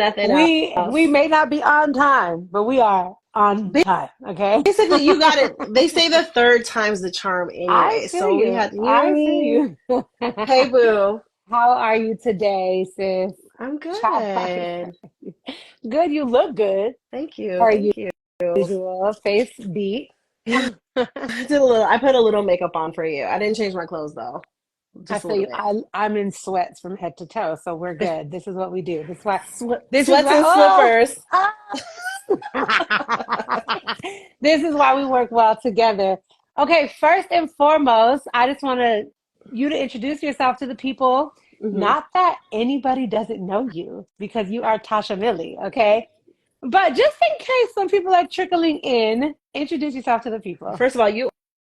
nothing We else. may not be on time, but we are on time. Okay. Basically, you got it. They say the third time's the charm I anyway. feel So we you. had, you know what I I feel mean? you. Hey, boo. How are you today, sis? I'm Child, good. good. You look good. Thank you. Per Thank you. usual. Face beat. I put a little makeup on for you. I didn't change my clothes though. I Just a feel little you. bit. I'm in sweats from head to toe, so we're good. This is what we do. This is why. This is Sweats why. and Oh, slippers. ah. This is why we work well together. Okay, first and foremost, I just want you to introduce yourself to the people. Hmm. Not that anybody doesn't know you, because you are Tasha Millie, okay? But just in case some people are trickling in, introduce yourself to the people. First of all, you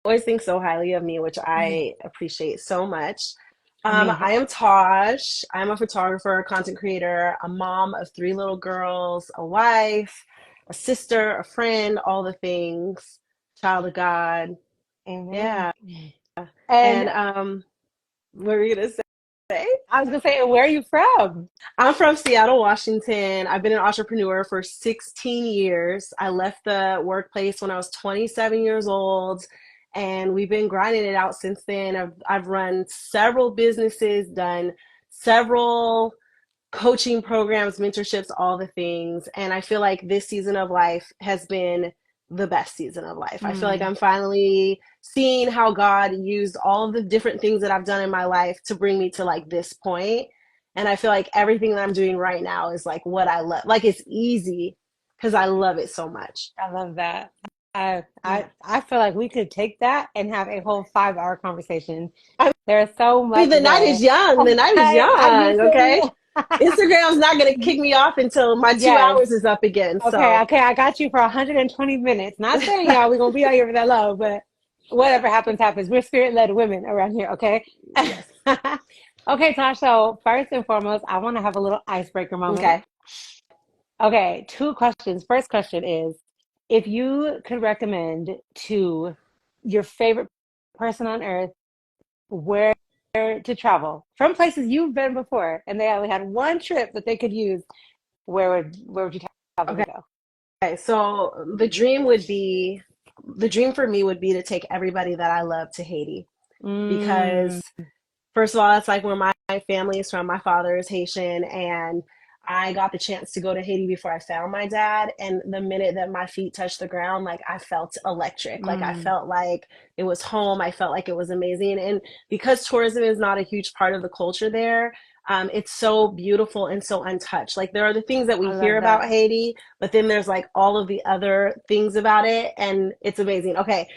always think so highly of me, which I appreciate so much. I mean, I am Tosh. I'm a photographer, content creator, a mom of three little girls, a wife, a sister, a friend, all the things, child of God. amen. Yeah. And And what were you gonna say? I was gonna say, where are you from? I'm from Seattle, Washington. I've been an entrepreneur for 16 years. I left the workplace when I was 27 years old, and we've been grinding it out since then. I've run several businesses, done several coaching programs, mentorships, all the things. And I feel like this season of life has been the best season of life. I feel like Hmm, I'm finally seeing how God used all of the different things that I've done in my life to bring me to like this point. And I feel like everything that I'm doing right now is like what I love. Like it's easy because I love it so much. I love that. I, Yeah. I I feel like we could take that and have a whole 5 hour conversation. I There's so mean, much the night is there. young. The night is You young. feel Okay. me? Instagram's not going to kick me off until my two Yes. hours is up again. Okay, So, okay, I got you for 120 minutes. Not saying y'all we're gonna be out here for that long, but whatever happens, happens. We're spirit-led women around here, okay? yes. Okay, Tosh, so first and foremost, I want to have a little icebreaker moment. Okay. Okay, two questions. First question is, if you could recommend to your favorite person on earth where to travel from places you've been before, and they only had one trip that they could use, where would you tell them to Okay. go? So the dream for me would be to take everybody that I love to Haiti Mm, because first of all, that's like where my family is from. My father is Haitian, and I got the chance to go to Haiti before I found my dad. And the minute that my feet touched the ground, like I felt electric. Like I mm, felt like it was home. I felt like it was amazing. And because tourism is not a huge part of the culture there, it's so beautiful and so untouched. Like there are the things that we I hear love about that. Haiti, but then there's like all of the other things about it, and it's amazing. Okay,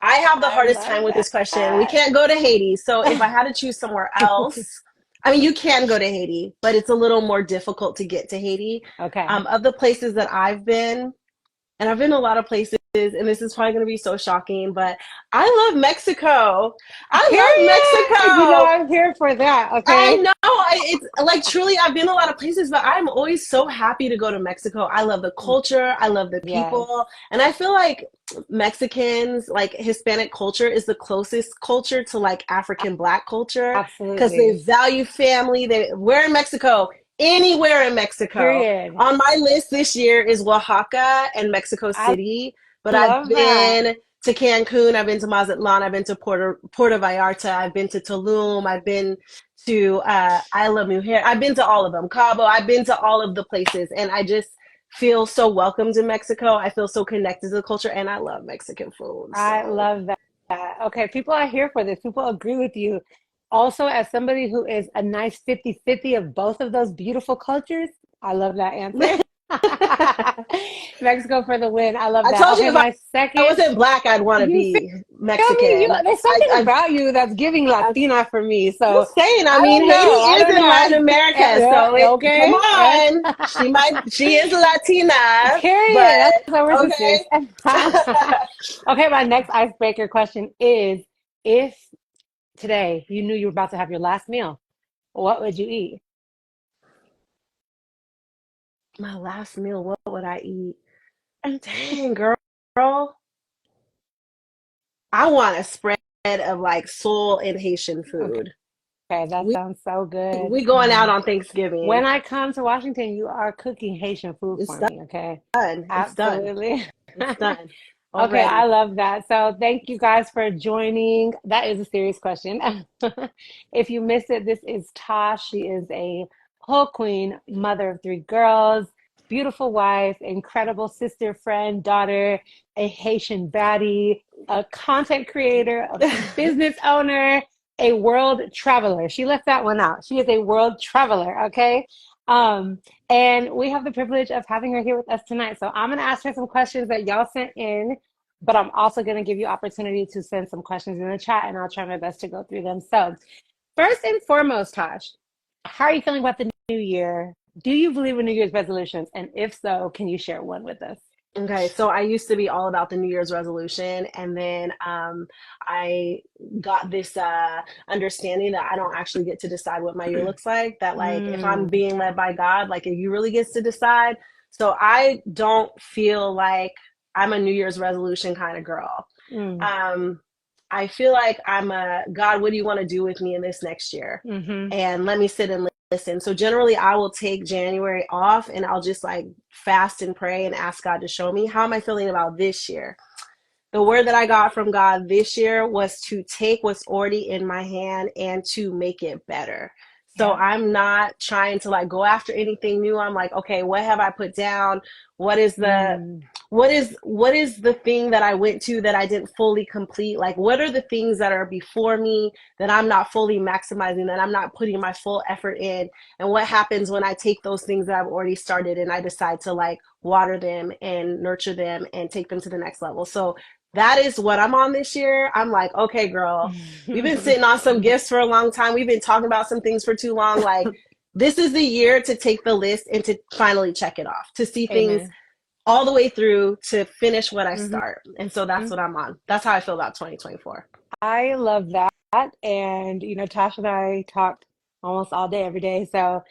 I have the I hardest time love with this question. We that. can't go to Haiti. So if I had to choose somewhere else, I mean, you can go to Haiti, but it's a little more difficult to get to Haiti. Okay. Of the places that I've been, and I've been to a lot of places, and this is probably going to be so shocking, but I love Mexico. I love Period. You know, Mexico. I'm here for that. I Okay. know. It's like truly, I've been a lot of places, but I'm always so happy to go to Mexico. I love the culture, I love the Yes, people, and I feel like Mexicans, like Hispanic culture, is the closest culture to like African Black culture because they absolutely. value family. We're in Mexico, anywhere in Mexico. Period. On my list this year is Oaxaca and Mexico I City, but I've love that. been to Cancun, I've been to Mazatlan, I've been to Puerto Vallarta, I've been to Tulum, I've been to Isla Mujer. I've been to all of them. Cabo. I've been to all of the places, and I just feel so welcomed in Mexico. I feel so connected to the culture, and I love Mexican food. I So love that. Okay, people are here for this. People agree with you. Also, as somebody who is a nice 50-50 of both of those beautiful cultures, I love that answer. Mexico for the win. I love I that. told you Okay, if my I second, wasn't black, I'd want to you be feel me? Mexican. There's I, something I, about you that's giving I'm Latina for me. So just saying. I I mean, don't Haiti know. I is don't in Latin know. America, so come Okay. on. She is Latina, Period. That's but why we're sisters. okay. Okay, my next icebreaker question is, if today you knew you were about to have your last meal, what would you eat? My last meal, what would I eat? Dang, girl. I want a spread of like soul and Haitian Okay. food. Okay, that We sounds so good. we going out on Thanksgiving. When I come to Washington, you are cooking Haitian food It's for me, okay? done. It's done. Absolutely. It's done Okay, I already. love that. So thank you guys for joining. That is a serious question. If you missed it, this is Tosh. She is a whole queen, mother of three girls, beautiful wife, incredible sister, friend, daughter, a Haitian baddie, a content creator, a business owner, a world traveler. She left that one out. She is a world traveler, okay? Um, and we have the privilege of having her here with us tonight. So I'm going to ask her some questions that y'all sent in, but I'm also going to give you opportunity to send some questions in the chat, and I'll try my best to go through them. So first and foremost, Tosh, how are you feeling about the new year? Do you believe in New Year's resolutions? And if so, can you share one with us? Okay, so I used to be all about the New Year's resolution, and then I got this understanding that I don't actually get to decide what my year looks like. That like if I'm Mm, being led by God, like if He really gets to decide. So I don't feel like I'm a New Year's resolution kind of girl. mm, Um, I feel like I'm a God. What do you want to do with me in this next year? mm-hmm. And let me sit and listen. So generally, I will take January off, and I'll just like fast and pray and ask God to show me how am I feeling about this year. The word that I got from God this year was to take what's already in my hand and to make it better. So Yeah. I'm not trying to like go after anything new. I'm like, okay, what have I put down? What is the Mm, what is the thing that I went to that I didn't fully complete? Like what are the things that are before me that I'm not fully maximizing, that I'm not putting my full effort in? And what happens when I take those things that I've already started and I decide to like water them and nurture them and take them to the next level? So that is what I'm on this year. I'm like, okay, girl, we've been sitting on some gifts for a long time. We've been talking about some things for too long. Like, this is the year to take the list and to finally check it off, to see things Amen. all the way through to finish what I Hmm. start. And so that's what I'm on. That's how I feel about 2024. I love that. And, Tasha and I talked almost all day, every day. So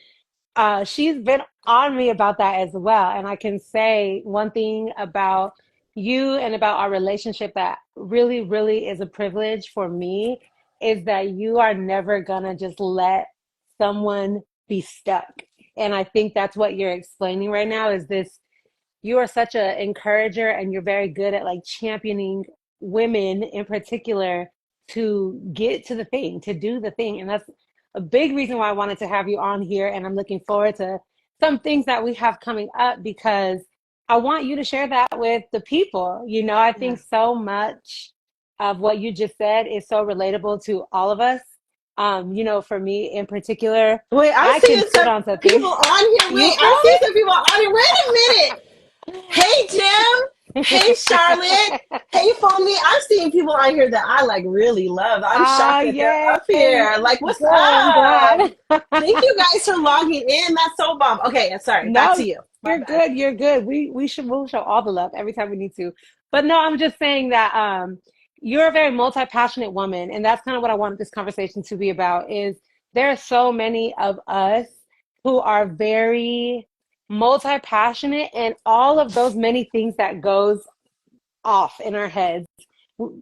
she's been on me about that as well. And I can say one thing about you and about our relationship that really, really is a privilege for me is that you are never gonna just let someone be stuck. And I think that's what you're explaining right now is this, you are such an encourager and you're very good at like championing women in particular to get to the thing, to do the thing. And that's a big reason why I wanted to have you on here. And I'm looking forward to some things that we have coming up because I want you to share that with the people. I think Yes. so much of what you just said is so relatable to all of us. For me in particular, Wait, I'm I can seeing sit some on people something. on here. You Wait, I'm feel seeing some people on here. Wait a minute. Hey, Jim. Hey, Charlotte. me? Hey, Foamy. I'm seeing people on here that I like really love. I'm Ah, shocked that they're yay. up here. Like, what's Good. I'm up? glad. Thank you guys for logging in. That's so bomb. Okay, sorry. Back to No, you. My you're bad. good. You're good. We'll show all the love every time we need to. But no, I'm just saying that you're a very multi-passionate woman, and that's kind of what I wanted this conversation to be about is there are so many of us who are very multi-passionate and all of those many things that goes off in our heads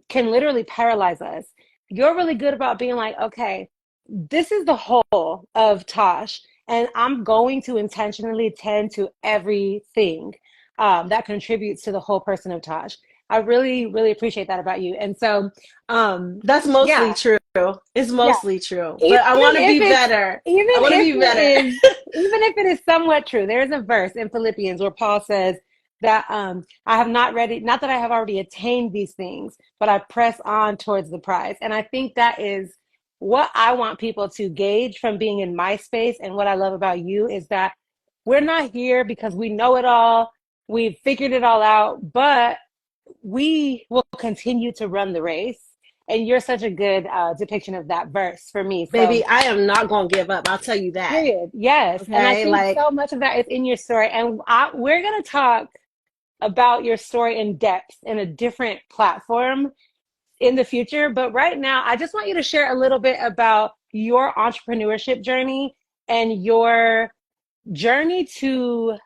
can literally paralyze us. You're really good about being like, okay, this is the whole of Tosh, and I'm going to intentionally tend to everything that contributes to the whole person of Tosh. I really, really appreciate that about you. And so, That's mostly yeah, true. It's yeah. mostly true. Even But I want to if be it's better. even I want to if be it better. is even if it is somewhat true, there is a verse in Philippians where Paul says that I have not read it, not that I have already attained these things, but I press on towards the prize. And I think that is what I want people to gauge from being in my space. And what I love about you is that we're not here because we know it all, we've figured it all out, but we will continue to run the race. And you're such a good depiction of that verse for me. So, Baby, I am not going to give up. I'll tell you that. period. Yes. And I Okay? think Like, so much of that is in your story. And we're going to talk about your story in depth in a different platform in the future. But right now, I just want you to share a little bit about your entrepreneurship journey and your journey to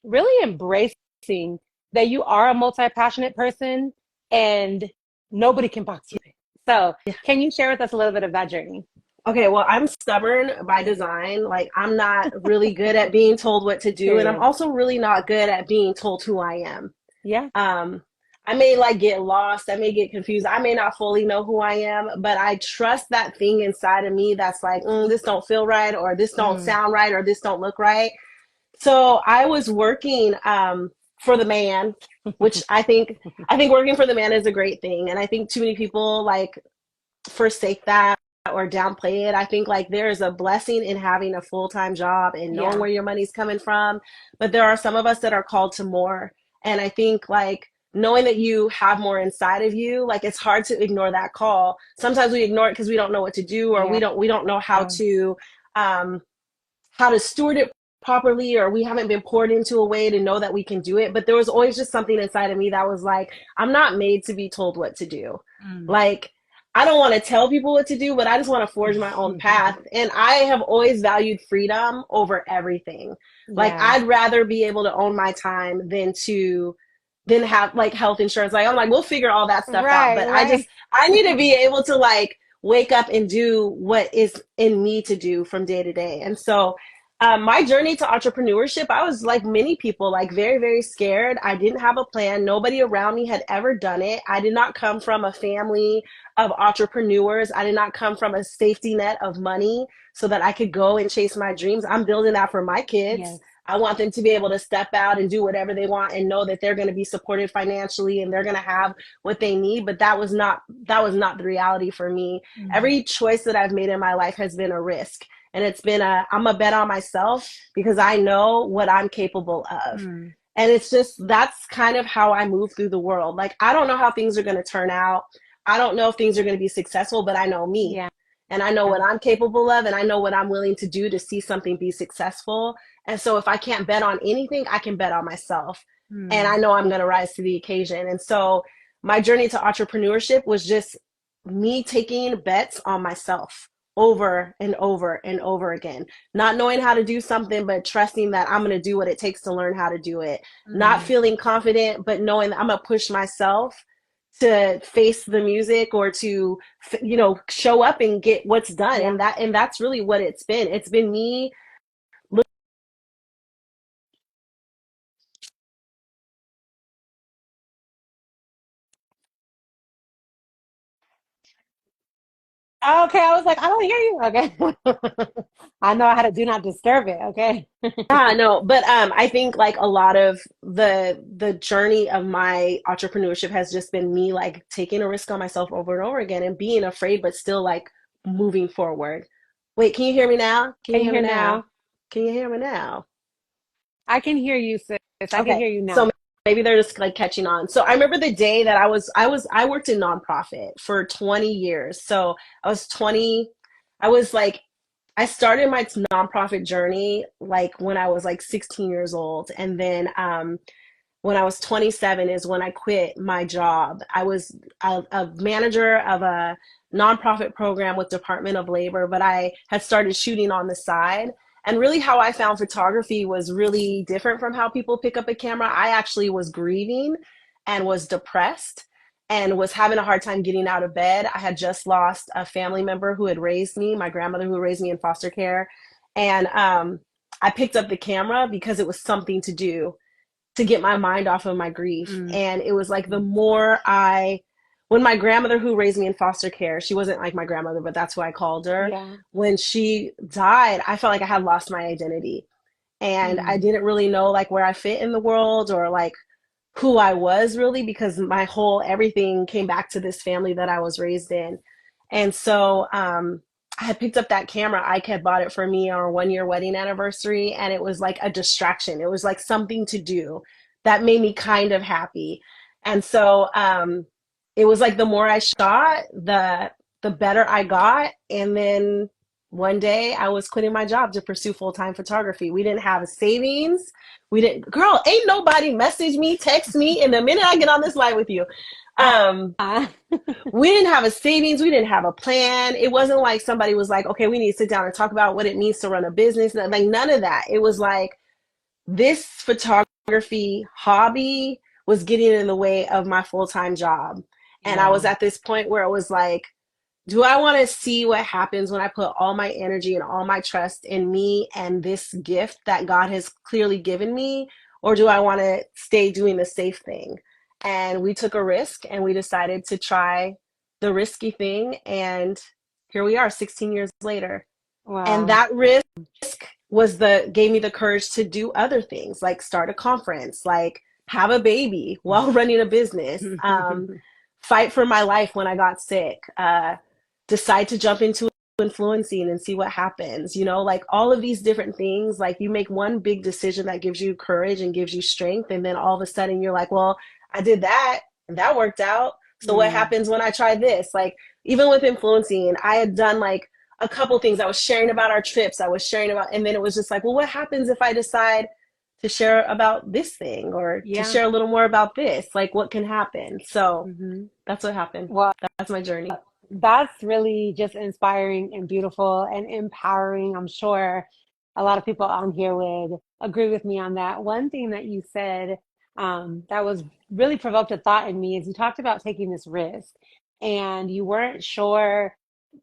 really embracing that you are a multi-passionate person and nobody can box you in. So, yeah. can you share with us a little bit of that journey? Okay, well, I'm stubborn by design. Like, I'm not really good at being told what to do, and I'm Period. also really not good at being told who I am. Yeah. Um, I may like get lost, I may get confused, I may not fully know who I am, but I trust that thing inside of me that's like, this don't feel right, or this don't Mm. sound right, or this don't look right. So I was working for the man, which I think working for the man is a great thing, and I think too many people like forsake that or downplay it. I think like there is a blessing in having a full-time job and knowing Yeah. where your money's coming from, but there are some of us that are called to more. And I think like knowing that you have more inside of you, like it's hard to ignore that call. Sometimes we ignore it because we don't know what to do, or Yeah. we don't know um how to steward it properly, or we haven't been poured into a way to know that we can do it. But there was always just something inside of me that was like, I'm not made to be told what to do. Mm. Like, I don't want to tell people what to do, but I just want to forge my own path. And I have always valued freedom over everything. Like, Yeah. I'd rather be able to own my time than have like health insurance. Like, I'm like, we'll figure all that stuff out. Right, But right. I need to be able to like wake up and do what is in me to do from day to day. And so my journey to entrepreneurship, I was like many people, like very, very scared. I didn't have a plan. Nobody around me had ever done it. I did not come from a family of entrepreneurs. I did not come from a safety net of money so that I could go and chase my dreams. I'm building that for my kids. Yes. I want them to be able to step out and do whatever they want and know that they're going to be supported financially and they're going to have what they need. But that was not the reality for me. Mm. Every choice that I've made in my life has been a risk. And it's been I'm a bet on myself because I know what I'm capable of. Mm. And it's just, that's kind of how I move through the world. Like, I don't know how things are going to turn out. I don't know if things are going to be successful, but I know me. Yeah. And I know what I'm capable of, and I know what I'm willing to do to see something be successful. And so if I can't bet on anything, I can bet on myself. And I Mm. know I'm going to rise to the occasion. And so my journey to entrepreneurship was just me taking bets on myself over and over and over again. Not knowing how to do something, but trusting that I'm going to do what it takes to learn how to do it. Not Mm. feeling confident, but knowing that I'm going to push myself to face the music or to show up and get what's done. Yeah. And that's really what it's been me. Okay, I was like, I don't hear you. Okay. I know how to do not disturb it. Okay. No, but I think like a lot of the journey of my entrepreneurship has just been me like taking a risk on myself over and over again and being afraid but still like moving forward. Wait, can you hear me now? Can Can you you hear me hear now? now? Can you hear me now? I can hear you, sis. I can Okay, hear you so now. maybe they're just like catching on. So I remember the day that I worked in nonprofit for 20 years. So I was 20. I was like I started my nonprofit journey like when I was like 16 years old, and then when I was 27 is when I quit my job. I was a manager of a nonprofit program with Department of Labor, but I had started shooting on the side. And really, how I found photography was really different from how people pick up a camera. I actually was grieving and was depressed and was having a hard time getting out of bed. I had just lost a family member who had raised me, my grandmother who raised me in foster care. And I picked up the camera because it was something to do to get my mind off of my grief. Mm. And it was like when my grandmother who raised me in foster care, she wasn't like my grandmother, but that's who I called her. Yeah. When she died, I felt like I had lost my identity. And I Mm. didn't really know like where I fit in the world or like who I was really because my whole everything came back to this family that I was raised in. And so I had picked up that camera. Ike had bought it for me on our 1 year wedding anniversary, and it was like a distraction. It was like something to do that made me kind of happy. And so it was like the more I shot, the better I got. And then one day I was quitting my job to pursue full-time photography. We didn't have a savings. We didn't, girl, ain't nobody message me, text me in the minute I get on this line with you. Um, Ah. we didn't have a savings. We didn't have a plan. It wasn't like somebody was like, okay, we need to sit down and talk about what it means to run a business. Like none of that. It was like this photography hobby was getting in the way of my full-time job. And I was Yeah. at this point where it was like, Do I want to see what happens when I put all my energy and all my trust in me and this gift that God has clearly given me? Or do I want to stay doing the safe thing? And we took a risk and we decided to try the risky thing. And here we are 16 years later. And Wow. that risk was the gave me the courage to do other things like start a conference, like have a baby while running a business, fight for my life when I got sick, decide to jump into influencing and see what happens, like all of these different things. Like you make one big decision that gives you courage and gives you strength, and then all of a sudden you're like, well, I did that and that worked out, so what Mm, happens when I try this? Like even with influencing, I had done like a couple things. I was sharing about our trips, I was sharing about, and then it was just like, well, what happens if I decide to share about this thing or to yeah. share a little more about this? Like what can happen? So Hmm. that's what happened. Well, That's my journey. that's really just inspiring and beautiful and empowering. I'm sure a lot of people on here would agree with me on that. One thing that you said that was really provoked a thought in me is you talked about taking this risk and you weren't sure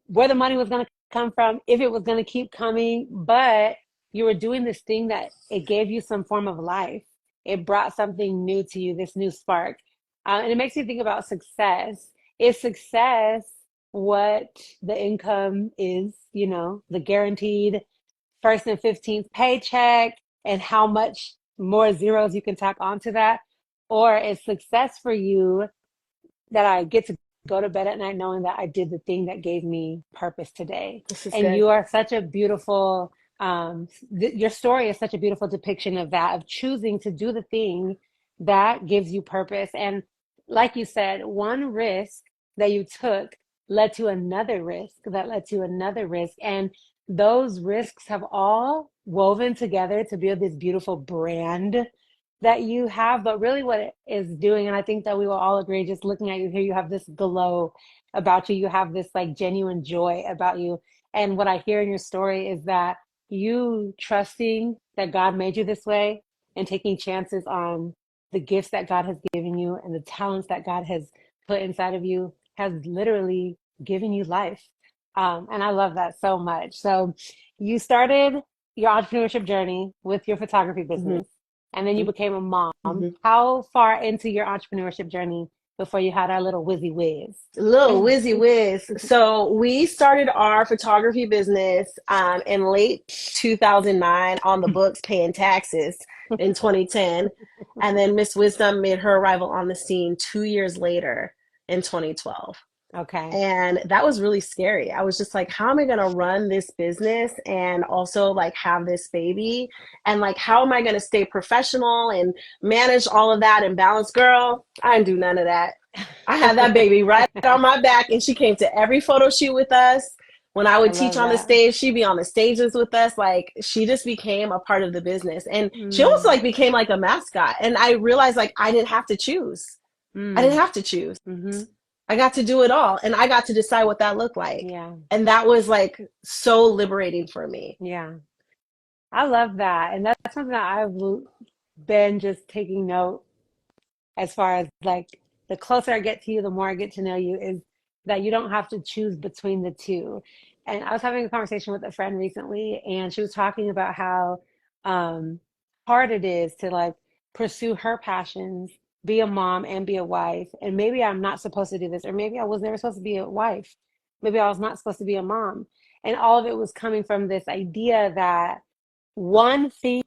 where the money was going to come from, if it was going to keep coming, but you were doing this thing that it gave you some form of life. It brought something new to you, this new spark. And it makes me think about success. Is success what the income is, the guaranteed first and 15th paycheck and how much more zeros you can tack onto that? Or is success for you that I get to go to bed at night knowing that I did the thing that gave me purpose today? This is And good. you are such a beautiful, your story is such a beautiful depiction of that, of choosing to do the thing that gives you purpose. And like you said, one risk that you took led to another risk that led to another risk. And those risks have all woven together to build this beautiful brand that you have. But really what it is doing, and I think that we will all agree, just looking at you here, you have this glow about you. You have this like genuine joy about you. And what I hear in your story is that you trusting that God made you this way and taking chances on the gifts that God has given you and the talents that God has put inside of you has literally given you life. And I love that so much. So you started your entrepreneurship journey with your photography Mm-hmm. business, and then you became a mom. Mm-hmm. How far into your entrepreneurship journey before you had our little whizzy whiz? Little whizzy whiz. So we started our photography business in late 2009 on the books, paying taxes in 2010, and then Miss Wisdom made her arrival on the scene 2 years later in 2012. Okay. And that was really scary. I was just like, how am I going to run this business and also like have this baby? And like, how am I going to stay professional and manage all of that and balance? Girl, I didn't do none of that. I had that baby right on my back, and she came to every photo shoot with us. When I I would teach love on the that. stage, she'd be on the stages with us. Like, she just became a part of the business. And she almost Mm, like became like a mascot. And I realized like I didn't have to choose. I didn't mm, have to choose. mm-hmm. I got to do it all, and I got to decide what that looked like. Yeah. And that was like so liberating for me. Yeah. I love that. And that's something that been just taking note as far as like the closer I get to you, the more I get to know you, is that you don't have to choose between the two. And I was having a conversation with a friend recently, and she was talking about how um, hard it is to like pursue her passions, be a mom and be a wife. And maybe I'm not supposed to do this, or maybe I was never supposed to be a wife. Maybe I was not supposed to be a mom. And all of it was coming from this idea that one thing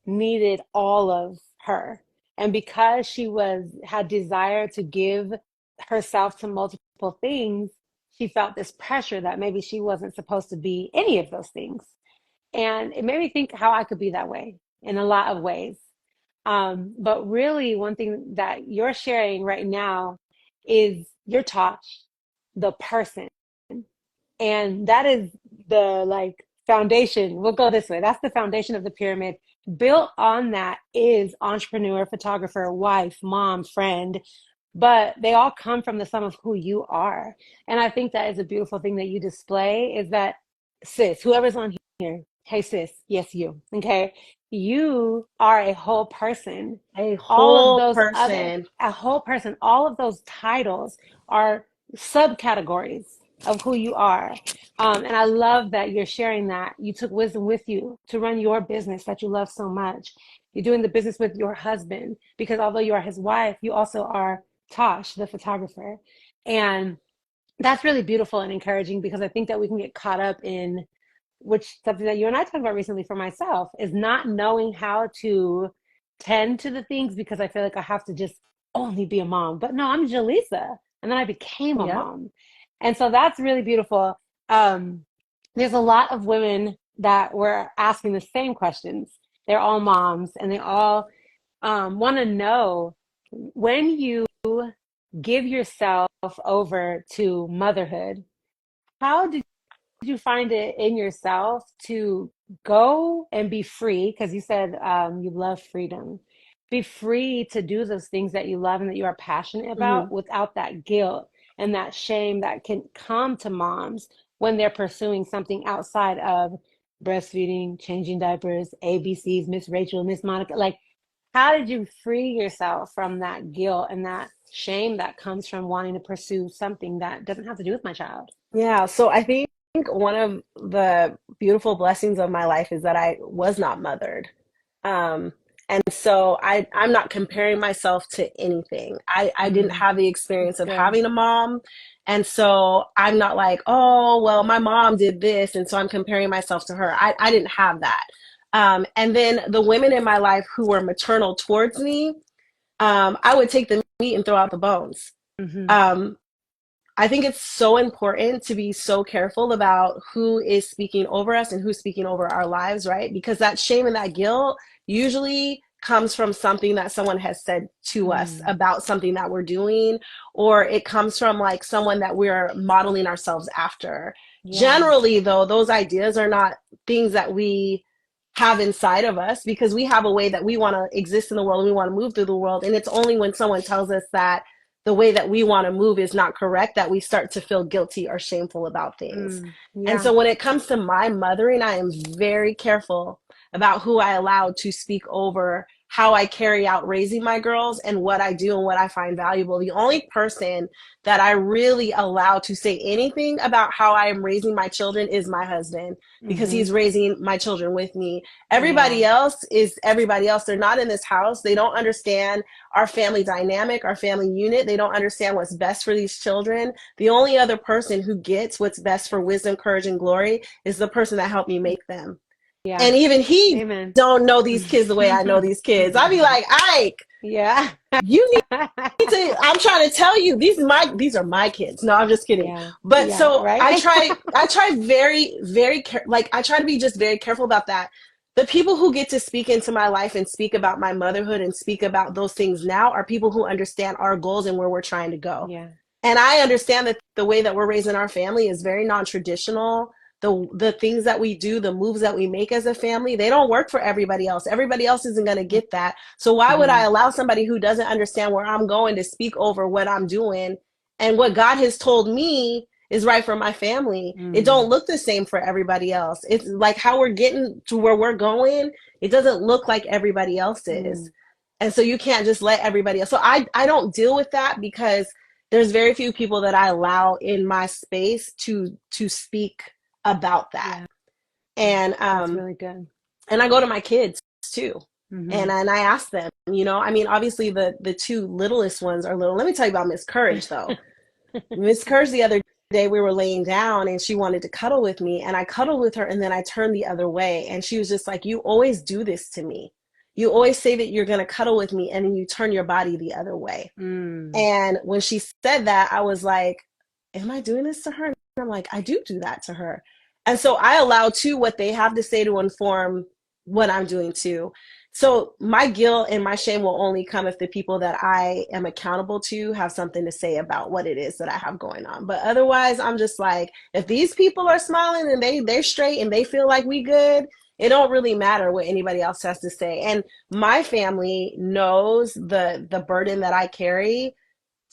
needed all of her, and because she was had desire to give herself to multiple things, she felt this pressure that maybe she wasn't supposed to be any of those things. And it made me think how I could be that way in a lot of ways. But really, one thing that you're sharing right now is you're taught the person, and that is the like foundation. We'll go this way. That's the foundation of the pyramid. Built on that is entrepreneur, photographer, wife, mom, friend, but they all come from the sum of who you are. And I think that is a beautiful thing that you display, is that sis, whoever's on here, hey sis, yes you, okay? You are a whole person. A All of whole those other, person. a whole person, all of those titles are subcategories of who you are. And I love that you're sharing that. You took wisdom with you to run your business that you love so much. You're doing the business with your husband because although you are his wife, you also are Tosh, the photographer. And that's really beautiful and encouraging because I think that we can get caught up in which something that you and I talked about recently for myself is not knowing how to tend to the things because I feel like I have to just only be a mom. But no, I'm Jalyssa. And then I became a Yep. mom. And so that's really beautiful. Um, there's a lot of women that were asking the same questions. They're all moms and they all want to know when you give yourself over to motherhood, how did you find it in yourself to go and be free? Because you said you love freedom. Be free to do those things that you love and that you are passionate Hmm. about without that guilt and that shame that can come to moms when they're pursuing something outside of breastfeeding, changing diapers, ABCs, Miss Rachel, Miss Monica. Like, how did you free yourself from that guilt and that shame that comes from wanting to pursue something that doesn't have to do with my child? Yeah, so I think one of the beautiful blessings of my life is that I was not mothered. Um, and so I'm not comparing myself to anything. I didn't Mm, have the experience that's of good. having a mom. And so I'm not like, oh, well, my mom did this. And so I'm comparing myself to her. I didn't have that. And then the women in my life who were maternal towards me, I would take the meat and throw out the bones. Hmm. Um, I think it's so important to be so careful about who is speaking over us and who's speaking over our lives, right? Because that shame and that guilt usually comes from something that someone has said to us Mm, about something that we're doing, or it comes from like someone that we're modeling ourselves after. yeah. Generally, though, those ideas are not things that we have inside of us because we have a way that we want to exist in the world and we want to move through the world. And it's only when someone tells us that the way that we want to move is not correct that we start to feel guilty or shameful about things. And Yeah. so when it comes to my mothering, I am very careful about who I allow to speak over how I carry out raising my girls and what I do and what I find valuable. The only person that I really allow to say anything about how I am raising my children is my husband because Hmm. he's raising my children with me. Yeah. Everybody else is everybody else. They're not in this house. They don't understand our family dynamic, our family unit. They don't understand what's best for these children. The only other person who gets what's best for wisdom, courage, and glory is the person that helped me make them. Yeah. And even he Amen. don't know these kids the way I know these kids. I'd be like, Ike, Yeah. you need to, I'm trying to tell you, these are my kids. No, I'm just kidding. Yeah. But Yeah. so Right. I try very, like I try to be just very careful about that. The people who get to speak into my life and speak about my motherhood and speak about those things now are people who understand our goals and where we're trying to go. Yeah. And I understand that the way that we're raising our family is very non-traditional. The things that we do, the moves that we make as a family, they don't work for everybody else. Everybody else isn't going to get that. So why would I Hmm. allow somebody who doesn't understand where I'm going to speak over what I'm doing and what God has told me is right for my family? It Mm, don't look the same for everybody else. It's like how we're getting to where we're going. It doesn't look like everybody else is. mm. And so you can't just let everybody else. So I don't deal with that because there's very few people that I allow in my space to speak about that. Yeah. And That's really good. and I go to my kids too. Hmm. And I ask them, I mean, obviously the two littlest ones are little. Let me tell you about Miss Courage though. Miss Courage the other day we were laying down and she wanted to cuddle with me and I cuddled with her and then I turned the other way and she was just like, "You always do this to me. You always say that you're going to cuddle with me and then you turn your body the other way." Mm, And when she said that, I was like, am I doing this to her? And I'm like, I do that to her. And so I allow too what they have to say to inform what I'm doing too. So my guilt and my shame will only come if the people that I am accountable to have something to say about what it is that I have going on. But otherwise, I'm just like, if these people are smiling and they're straight and they feel like we good, it don't really matter what anybody else has to say. And my family knows the burden that I carry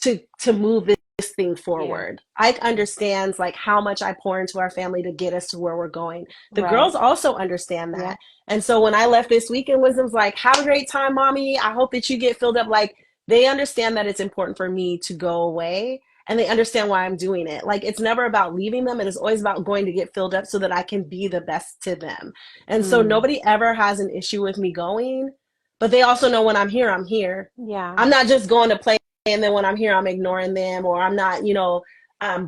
to move this thing yeah. forward. Ike understands like how much I pour into our family to get us to where we're going. The girls Right. also understand Yeah. that. And so when I left this weekend, Wisdom's like, have a great time, mommy. I hope that you get filled up. Like they understand that it's important for me to go away. and they understand why I'm doing it. Like, it's never about leaving them. It is always about going to get filled up so that I can be the best to them. And so Mm. nobody ever has an issue with me going, but they also know when I'm here, I'm here. Yeah. I'm not just going to play and then when I'm here, I'm ignoring them, or I'm not,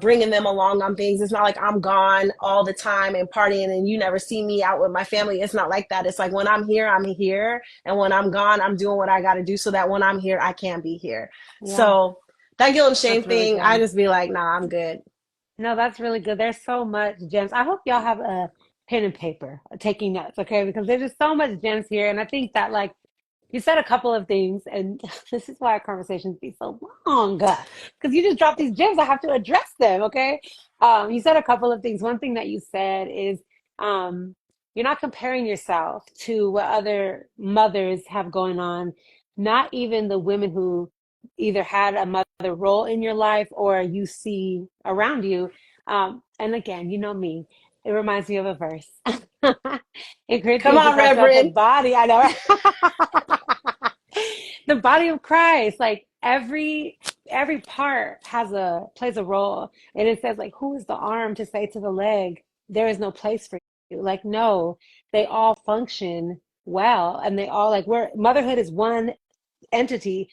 bringing them along on things. It's not like I'm gone all the time and partying and you never see me out with my family. It's not like that. It's like when I'm here, I'm here. And when I'm gone, I'm doing what I got to do so that when I'm here, I can be here. Yeah. So that guilt and shame That's really thing, I good. just be like, nah, I'm good. No, that's really good. There's so much gems. I hope y'all have a pen and paper taking notes, okay? Because there's just so much gems here. And I think that, like, you said a couple of things, and this is why our conversations be so long, because you just dropped these gems. I have to address them, okay? You said a couple of things. One thing that you said is you're not comparing yourself to what other mothers have going on, not even the women who either had a mother role in your life or you see around you. And again, you know me, it reminds me of a verse. In Come Corinthians, it on, talks about the Reverend. body. I know, the body of Christ, like every part has a plays a role. And it says, like, who is the arm to say to the leg, there is no place for you? Like, no, they all function well, and they all, like, we're motherhood is one entity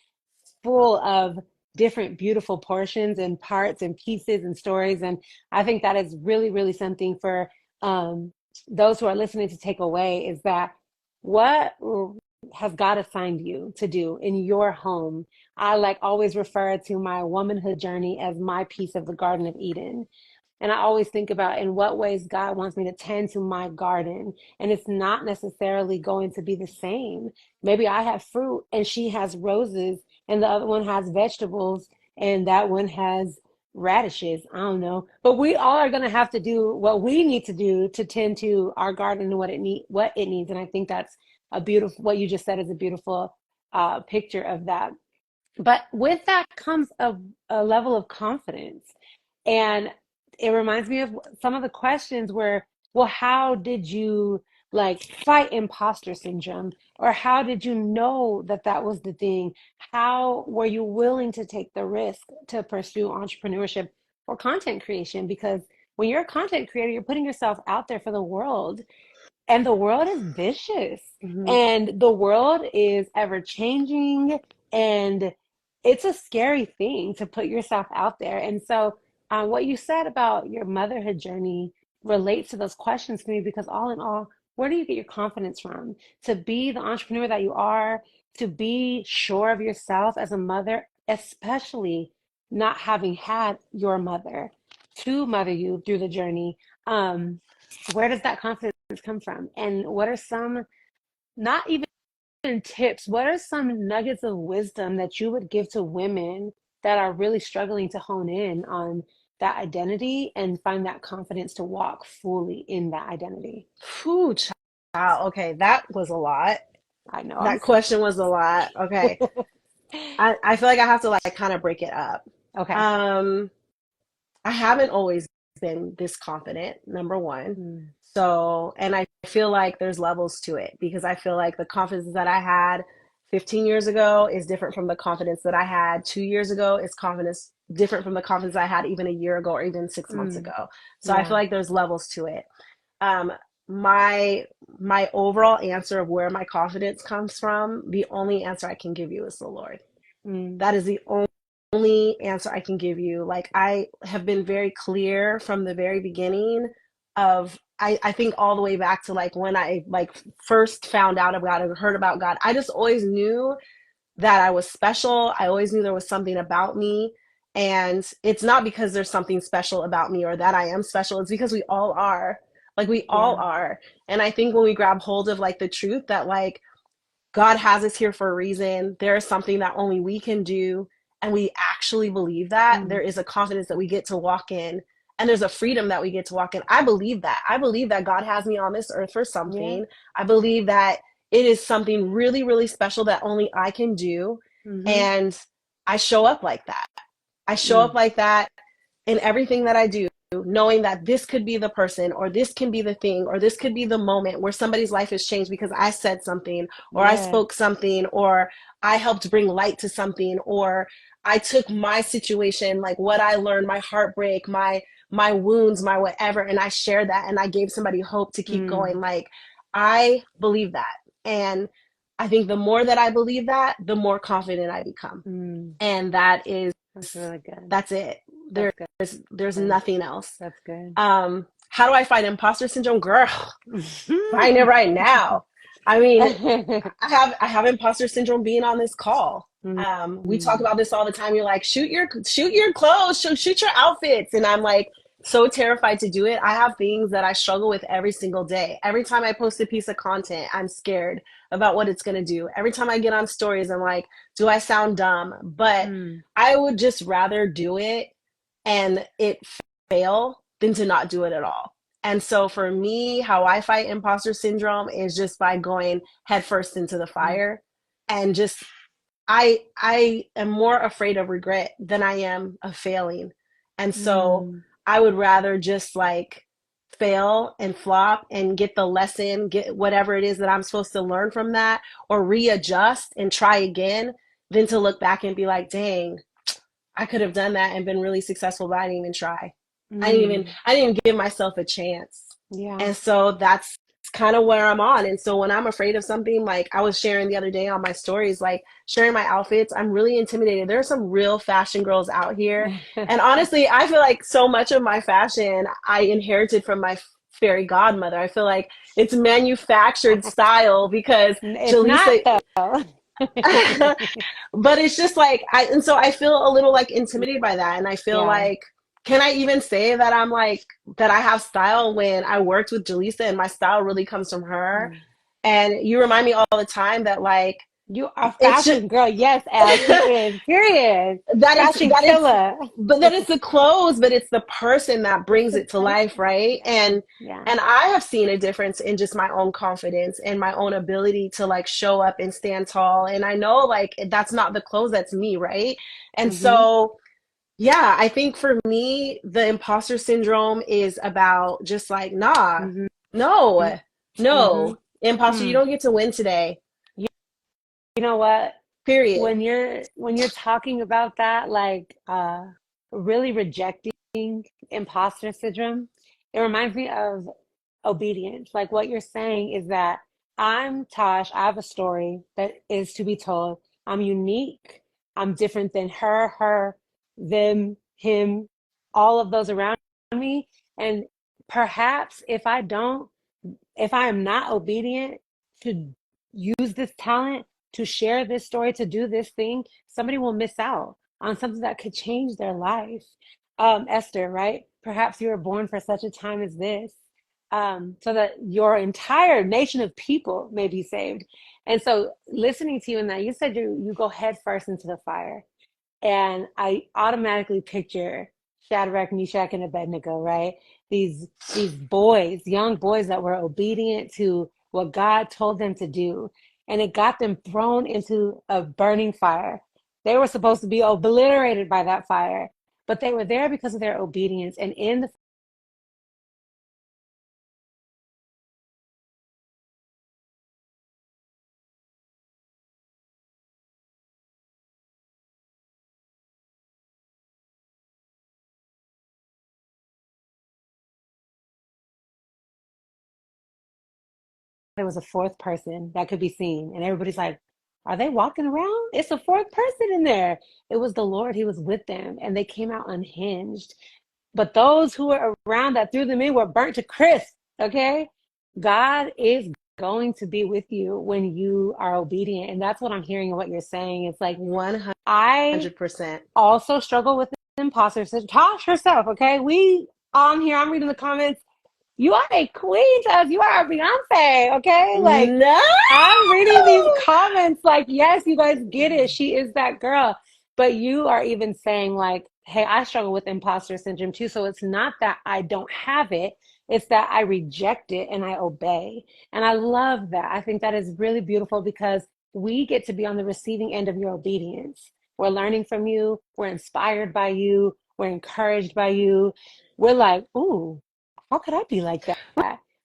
full of different beautiful portions and parts and pieces and stories. And I think that is really, really something for um, those who are listening to take away, is that what has God assigned you to do in your home? I like always refer to my womanhood journey as my piece of the Garden of Eden. And I always think about in what ways God wants me to tend to my garden. And it's not necessarily going to be the same. Maybe I have fruit and she has roses, and the other one has vegetables, and that one has radishes. I don't know. But we all are going to have to do what we need to do to tend to our garden and what it needs. And I think that's a beautiful, what you just said is a beautiful picture of that. But with that comes a level of confidence. And it reminds me of some of the questions where, well, how did you like fight imposter syndrome? Or how did you know that that was the thing? How were you willing to take the risk to pursue entrepreneurship or content creation? Because when you're a content creator, you're putting yourself out there for the world, and the world is vicious, Mm-hmm. and the world is ever changing, and it's a scary thing to put yourself out there. And so, what you said about your motherhood journey relates to those questions for me, because all in all, where do you get your confidence from to be the entrepreneur that you are, to be sure of yourself as a mother, especially not having had your mother to mother you through the journey? Where does that confidence come from? And what are some, not even tips, what are some nuggets of wisdom that you would give to women that are really struggling to hone in on that identity and find that confidence to walk fully in that identity? Whew, child. Okay, that was a lot. I know, I'm That question was a lot. Okay. I feel like I have to like kind of break it up. okay. Um, I haven't always been this confident, number one. Mm, So, and I feel like there's levels to it because I feel like the confidence that I had 15 years ago is different from the confidence that I had 2 years ago. It's confidence different from the confidence I had even a year ago or even 6 months mm, ago. So I feel yeah. like there's levels to it. Um, my my overall answer of where my confidence comes from, the only answer I can give you is the Lord. Mm, That is the only answer I can give you. Like I have been very clear from the very beginning of I think all the way back to like when I like first found out about God and heard about God. I just always knew that I was special. I always knew there was something about me. And it's not because there's something special about me or that I am special. It's because we all are. Like we all yeah. are. And I think when we grab hold of like the truth that like God has us here for a reason. There is something that only we can do. And we actually believe that. There Mm, is a confidence that we get to walk in. And there's a freedom that we get to walk in. I believe that. I believe that God has me on this earth for yeah. something. I believe that it is something really, really special that only I can do. Mm-hmm. And I show up like that. I show up Mm, like that in everything that I do. knowing that this could be the person, or this can be the thing, or this could be the moment where somebody's life has changed because I said something, or I Yes. spoke something, or I helped bring light to something, or I took my situation, like what I learned, my heartbreak, my wounds, my whatever, and I shared that and I gave somebody hope to keep Mm, going. Like, I believe that. And I think the more that I believe that, the more confident I become. mm. And that is, That's really good. that's it. That's There's good. nothing else. That's good. How do I fight imposter syndrome? Girl, fighting it right now. I mean, I have imposter syndrome being on this call. We talk Mm, about this all the time. You're like, shoot your clothes, shoot your outfits, and I'm like so terrified to do it. I have things that I struggle with every single day. Every time I post a piece of content, I'm scared about what it's gonna do. Every time I get on stories, I'm like, do I sound dumb? But mm, I would just rather do it and it fail than to not do it at all. And so for me, how I fight imposter syndrome is just by going headfirst into the mm, fire, and just I am more afraid of regret than I am of failing. And so mm, I would rather just like fail and flop and get the lesson, get whatever it is that I'm supposed to learn from that, or readjust and try again, than to look back and be like, dang, I could have done that and been really successful, but I didn't even try. mm. I didn't even give myself a chance. Yeah. And so that's kind of where I'm on. And so when I'm afraid of something, like I was sharing the other day on my stories, like sharing my outfits, I'm really intimidated. There are some real fashion girls out here. And honestly, I feel like so much of my fashion I inherited from my fairy godmother. I feel like it's manufactured style because It's not Jalyssa, though. but it's just like and so I feel a little like intimidated by that, and I feel Yeah. like, can I even say that I'm like that I have style when I worked with Jalyssa and my style really comes from her? Mm. And you remind me all the time that like You are it's just fashion girl. Yes, Al, she is. Period. Fashion that it's killer. but that it's the clothes, but it's the person that It's brings the it to life, person. right? Yeah. Yeah. And I have seen a difference in just my own confidence and my own ability to like show up and stand tall. And I know like that's not the clothes, that's me, right? And Mm-hmm. so yeah, I think for me, the imposter syndrome is about just like, nah, Mm-hmm. no, Mm-hmm. no, imposter, you Mm. don't get to win today, You, you know what? period. When you're talking about that, like really rejecting imposter syndrome, it reminds me of obedience. Like what you're saying is that I'm Tosh, I have a story that is to be told. I'm unique. I'm different than her, them, him, all of those around me. And perhaps if I am not obedient to use this talent, to share this story, to do this thing, somebody will miss out on something that could change their life. Esther, right? Perhaps you were born for such a time as this, so that your entire nation of people may be saved. And so, listening to you in that, you said you go head first into the fire. And I automatically picture Shadrach, Meshach, and Abednego, right? These boys, young boys that were obedient to what God told them to do, and it got them thrown into a burning fire. They were supposed to be obliterated by that fire, but they were there because of their obedience. And in the there was a fourth person that could be seen, and everybody's like, "Are they walking around? It's a fourth person in there." It was the Lord. He was with them, and they came out unhinged. But those who were around that threw them in were burnt to crisp. Okay. God is going to be with you when you are obedient. And that's what I'm hearing in what you're saying. It's like, I 100%. also struggle with imposter syndrome. Tosh herself. Okay. We on here, I'm reading the comments. You are a queen to us. You are a Beyonce. Okay. Like, No. I'm reading these comments like, yes, you guys get it. She is that girl. But you are even saying, like, hey, I struggle with imposter syndrome too. So it's not that I don't have it, it's that I reject it and I obey. And I love that. I think that is really beautiful because we get to be on the receiving end of your obedience. We're learning from you, we're inspired by you, we're encouraged by you. we're like, ooh, how could I be like that?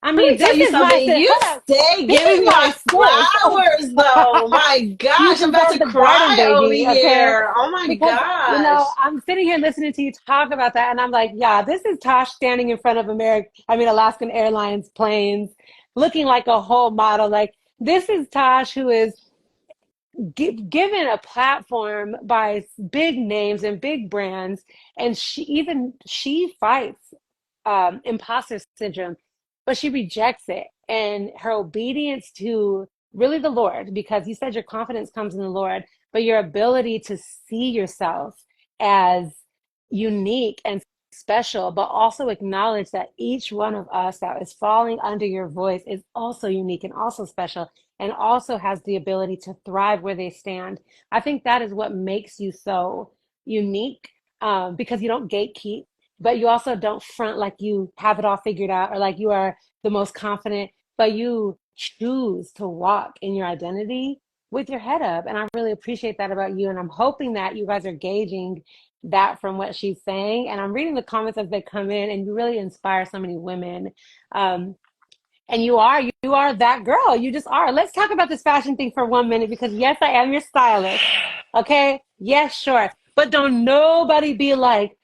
I Let mean, me tell this you is my, something. You hold up, stay this is giving me my my sis. flowers, though. My You gosh, I'm about deserve to the garden, cry over baby, okay? here. Oh my Because, gosh. I'm sitting here listening to you talk about that, and I'm like, yeah, this is Tosh standing in front of Alaskan Airlines planes, looking like a whole model. Like, this is Tosh who is given a platform by big names and big brands, and she fights imposter syndrome, but she rejects it, and her obedience to really the Lord, because you said your confidence comes in the Lord, but your ability to see yourself as unique and special, but also acknowledge that each one of us that is falling under your voice is also unique and also special and also has the ability to thrive where they stand. I think that is what makes you so unique, because you don't gatekeep, but you also don't front like you have it all figured out or like you are the most confident, but you choose to walk in your identity with your head up. And I really appreciate that about you. And I'm hoping that you guys are gauging that from what she's saying. And I'm reading the comments as they come in, and you really inspire so many women. Um, and you are that girl. You just are. Let's talk about this fashion thing for 1 minute, because yes, I am your stylist. Okay? Yes, sure. But don't nobody be like,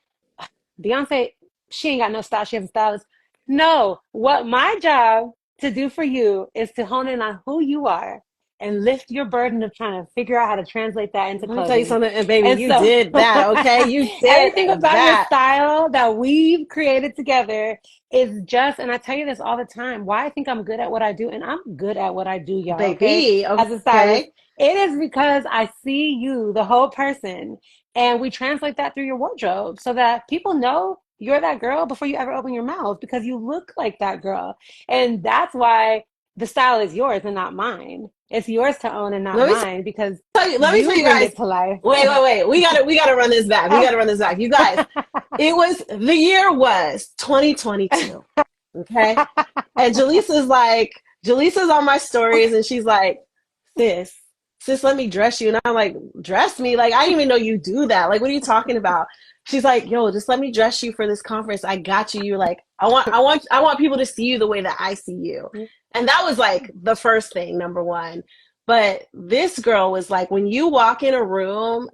Beyonce, she ain't got no style. She has a stylist. No, what my job to do for you is to hone in on who you are and lift your burden of trying to figure out how to translate that into Let me tell you clothing. something, and baby, And you so did that, okay? You did everything about your that, style that we've created together is just, and I tell you this all the time, why I think I'm good at what I do, and I'm good at what I do, y'all, okay? baby. As a stylist, Okay. it is because I see you, the whole person, and we translate that through your wardrobe so that people know you're that girl before you ever open your mouth, because you look like that girl. And that's why the style is yours and not mine. It's yours to own and not Let me mine, because tell you. Let me tell you you bring guys. it to life. Wait. We gotta run this back. We gotta run this back. You guys, the year was 2022. Okay. And Jaleesa's on my stories, and she's like, sis, let me dress you. And I'm like, dress me? Like, I didn't even know you do that. Like, what are you talking about? She's like, yo, just let me dress you for this conference. I got you. You're like, I want people to see you the way that I see you. And that was like the first thing, number one. But this girl was like, when you walk in a room,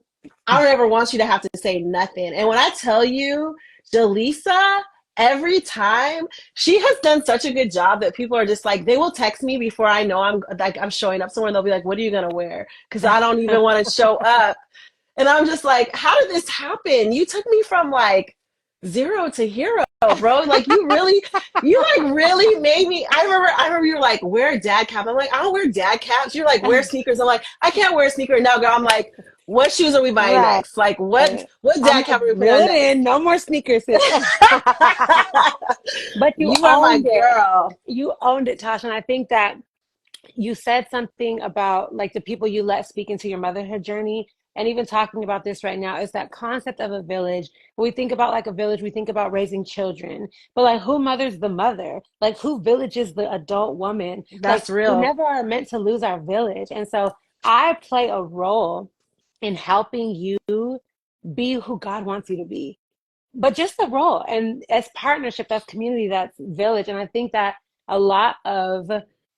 I don't ever want you to have to say nothing. And when I tell you, Jalyssa, every time she has done such a good job that people are just like, they will text me before I know I'm showing up somewhere, and they'll be like, what are you gonna wear? Because I don't even want to show up. And I'm just like, how did this happen? You took me from like zero to hero, bro. Like you like really made me. I remember you were like, wear a dad cap. I'm like, I don't wear dad caps. You're like, wear sneakers. I'm like, I can't wear a sneaker now, girl. I'm like, what shoes are we buying Right. next? Like, what I'm dad like, cap are we putting reel on it next? in. No more sneakers, sis. But you You are my owned it. girl. You owned it, Tasha. And I think that you said something about like the people you let speak into your motherhood journey. And even talking about this right now is that concept of a village. When we think about like a village, we think about raising children. But like, who mothers the mother? Like, who villages the adult woman? Like, That's we real. never are meant to lose our village. And so I play a role in helping you be who God wants you to be, but just the role, and as partnership, that's community, that's village. And I think that a lot of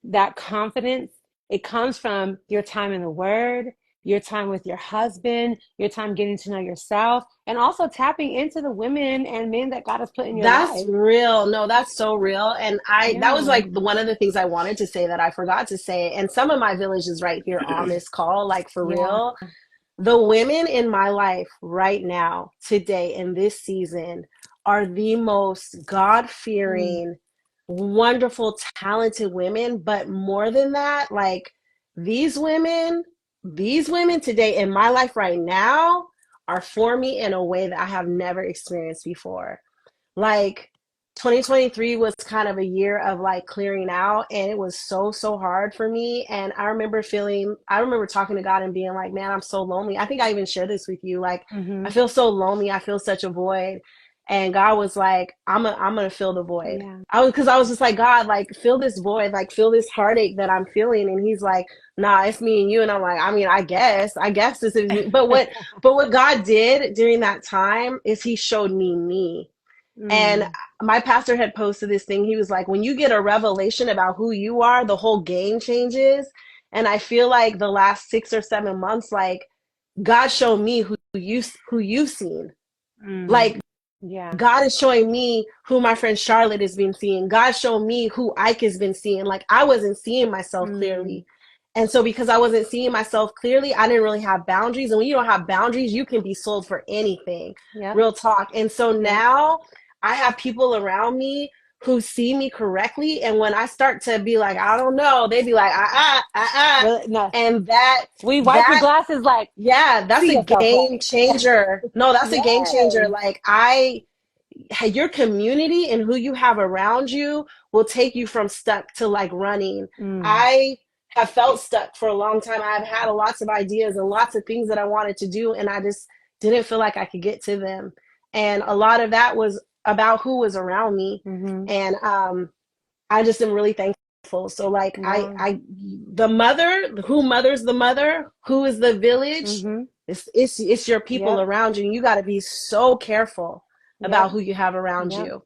that confidence, it comes from your time in the word, your time with your husband, your time getting to know yourself, and also tapping into the women and men that God has put in your That's life. real. No, that's so real. And that was Yeah. like one of the things I wanted to say that I forgot to say. And some of my villages right here on this call, like for Yeah. real, the women in my life right now, today, in this season, are the most God Mm. fearing, wonderful, talented women. But more than that, like these women, these women today in my life right now are for me in a way that I have never experienced before. Like 2023 was kind of a year of like clearing out, and it was so hard for me. And I remember talking to God and being like, man, I'm so lonely. I think I even shared this with you. Like, I Hmm. feel so lonely. I feel such a void. And God was like, I'm gonna fill the void. Yeah. Because I was just like, God, like fill this void, like fill this heartache that I'm feeling. And he's like, nah, it's me and you. And I'm like, I mean, I guess this is me. But what God did during that time is he showed me me. And Mm, my pastor had posted this thing. He was like, when you get a revelation about who you are, the whole game changes. And I feel like the last 6 or 7 months, like God showed me who you've seen. mm. Like Yeah. God is showing me who my friend Charlotte has been seeing. God showed me who Ike has been seeing. Like I wasn't seeing myself Mm. clearly. And so because I wasn't seeing myself clearly, I didn't really have boundaries. And when you don't have boundaries, you can be sold for anything. Yep. Real talk. And so Yep. now I have people around me who see me correctly. And when I start to be like, I don't know, they be like, Really? No. And that We wipe your that glasses like, yeah, that's see a yourself game right. changer. No, that's a game changer. Yes. Like your community and who you have around you will take you from stuck to like running. Mm. I have felt stuck for a long time. I've had lots of ideas and lots of things that I wanted to do, and I just didn't feel like I could get to them. And a lot of that was about who was around me. Mm-hmm. And I just am really thankful. So like Yeah. the mother, who mothers the mother, who is the village, Mm-hmm. it's your people Yep. around you. And you got to be so careful about Yep. who you have around Yep. you.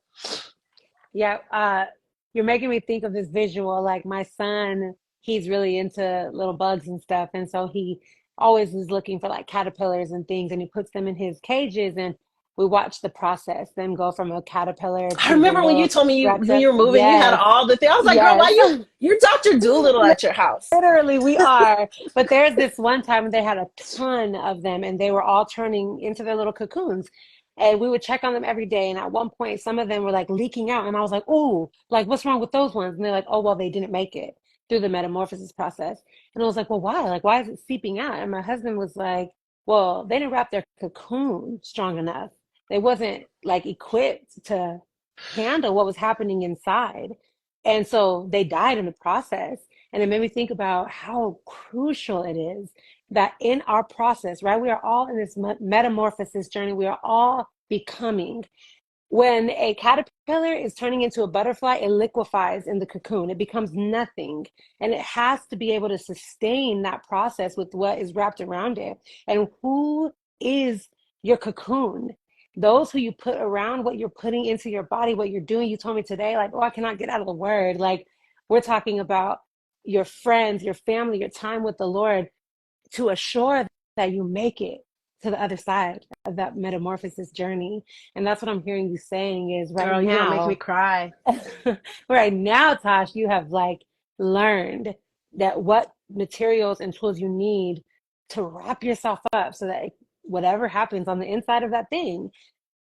Yeah, you're making me think of this visual. Like my son, he's really into little bugs and stuff, and so he always is looking for like caterpillars and things, and he puts them in his cages, and we watch the process, them go from a caterpillar I to the remember when you little told me wrapped when up. you were moving, you had Yes, all the things. I was like, girl, yes. why you're Dr. Doolittle at your house? Literally, we are. But there's this one time they had a ton of them and they were all turning into their little cocoons. And we would check on them every day. And at one point, some of them were like leaking out. And I was like, oh, like, what's wrong with those ones? And they're like, oh, well, they didn't make it through the metamorphosis process. And I was like, well, why? Like, why is it seeping out? And my husband was like, well, they didn't wrap their cocoon strong enough. They wasn't like equipped to handle what was happening inside. And so they died in the process. And it made me think about how crucial it is that in our process, right, we are all in this metamorphosis journey. We are all becoming. When a caterpillar is turning into a butterfly, it liquefies in the cocoon. It becomes nothing. And it has to be able to sustain that process with what is wrapped around it. And who is your cocoon? Those who you put around, what you're putting into your body, what you're doing. You told me today, like, oh, I cannot get out of the word. Like, we're talking about your friends, your family, your time with the Lord to assure that you make it to the other side of that metamorphosis journey. And that's what I'm hearing you saying is right Girl, you're gonna make me now, cry. right now, Tosh, you have like learned that what materials and tools you need to wrap yourself up so that whatever happens on the inside of that thing,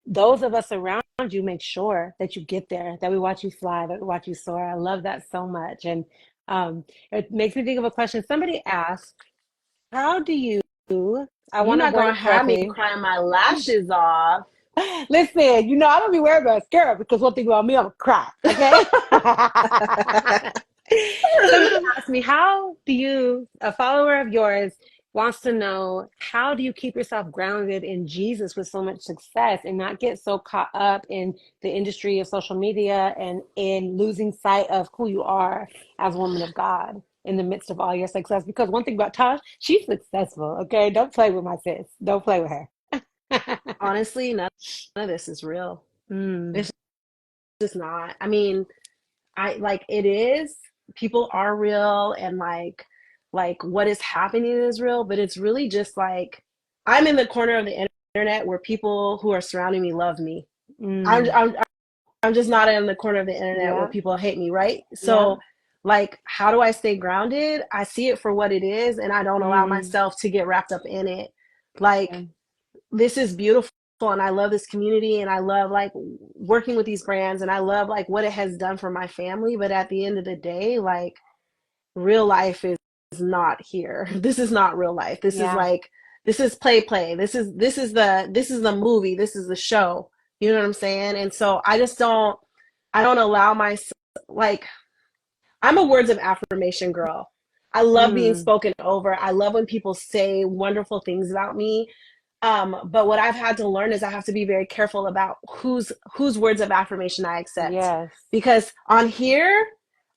those of us around you make sure that you get there, that we watch you fly, that we watch you soar. I love that so much. And it makes me think of a question somebody asked, how do you, I You're want to not word gonna it have me correctly. crying my lashes off. Listen, I don't be worried about mascara because one thing about me, I'm a cry, okay? Somebody asked me, how do you, a follower of yours wants to know, how do you keep yourself grounded in Jesus with so much success and not get so caught up in the industry of social media and in losing sight of who you are as a woman of God in the midst of all your success? Because one thing about Tosh, she's successful, okay? Don't play with my sis. Don't play with her. Honestly, none of this is real. Mm, It's just not. I mean, I like it is. People are real and like what is happening is real, but it's really just like I'm in the corner of the internet where people who are surrounding me love me. I'm mm, I'm I'm just not in the corner of the internet where yeah, people hate me, right? yeah, So like how do I stay grounded? I see it for what it is and I don't allow mm, myself to get wrapped up in it. yeah, Like this is beautiful and I love this community and I love like working with these brands and I love like what it has done for my family. But at the end of the day, like real life is not here. This is not real life. This is yeah, like this is play. This is the movie. This is the show. You know what I'm saying? And so I don't allow myself like I'm a words of affirmation girl. I love being mm, spoken over. I love when people say wonderful things about me. But what I've had to learn is I have to be very careful about whose words of affirmation I accept. yes. Because on here,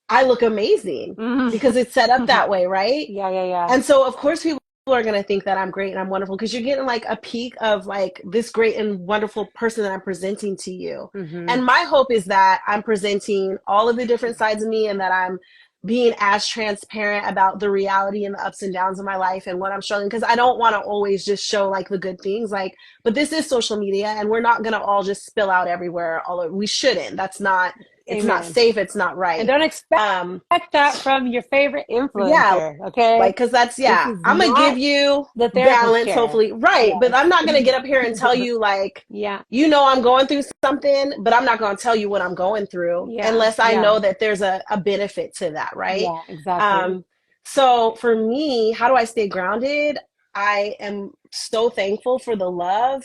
I look amazing Mm. because it's set up that way, right? Yeah, yeah, yeah. And so of course people are going to think that I'm great and I'm wonderful because you're getting like a peek of like this great and wonderful person that I'm presenting to you. Mm-hmm. And my hope is that I'm presenting all of the different sides of me and that I'm being as transparent about the reality and the ups and downs of my life and what I'm struggling because I don't want to always just show like the good things like but this is social media and we're not going to all just spill out everywhere all over. We shouldn't. That's not it's not Amen. safe, it's not And right. don't expect Um that from your favorite yeah, influencer, okay? like because that's This yeah is I'm gonna give not you the therapist balance chair. hopefully right but Yes. I'm not gonna get up here and tell you like Yeah. you know I'm going through something but I'm not gonna tell you what I'm going through Yeah. unless I Yeah. know that there's a benefit to that right Yeah, exactly. um so for me how do I stay grounded I am so thankful for the love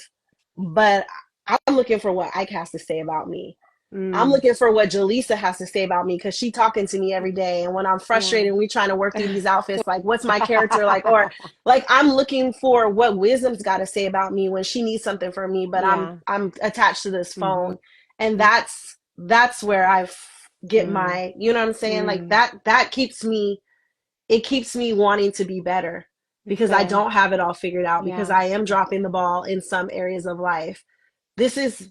but I'm looking for what Ike has to say about me. I'm Mm, looking for what Jalyssa has to say about me because she talking to me every day. And when I'm yeah. frustrated and we trying to work through these outfits, like what's my character like? Or like I'm looking for what Wisdom's got to say about me when she needs something from me, but Yeah. I'm attached to this Mm-hmm. phone. And that's where I get Mm, my, you know what I'm saying? Like mm. that keeps me it keeps me wanting to be better because I Good. don't have it all figured out because Yeah. I am dropping the ball in some areas of life. This is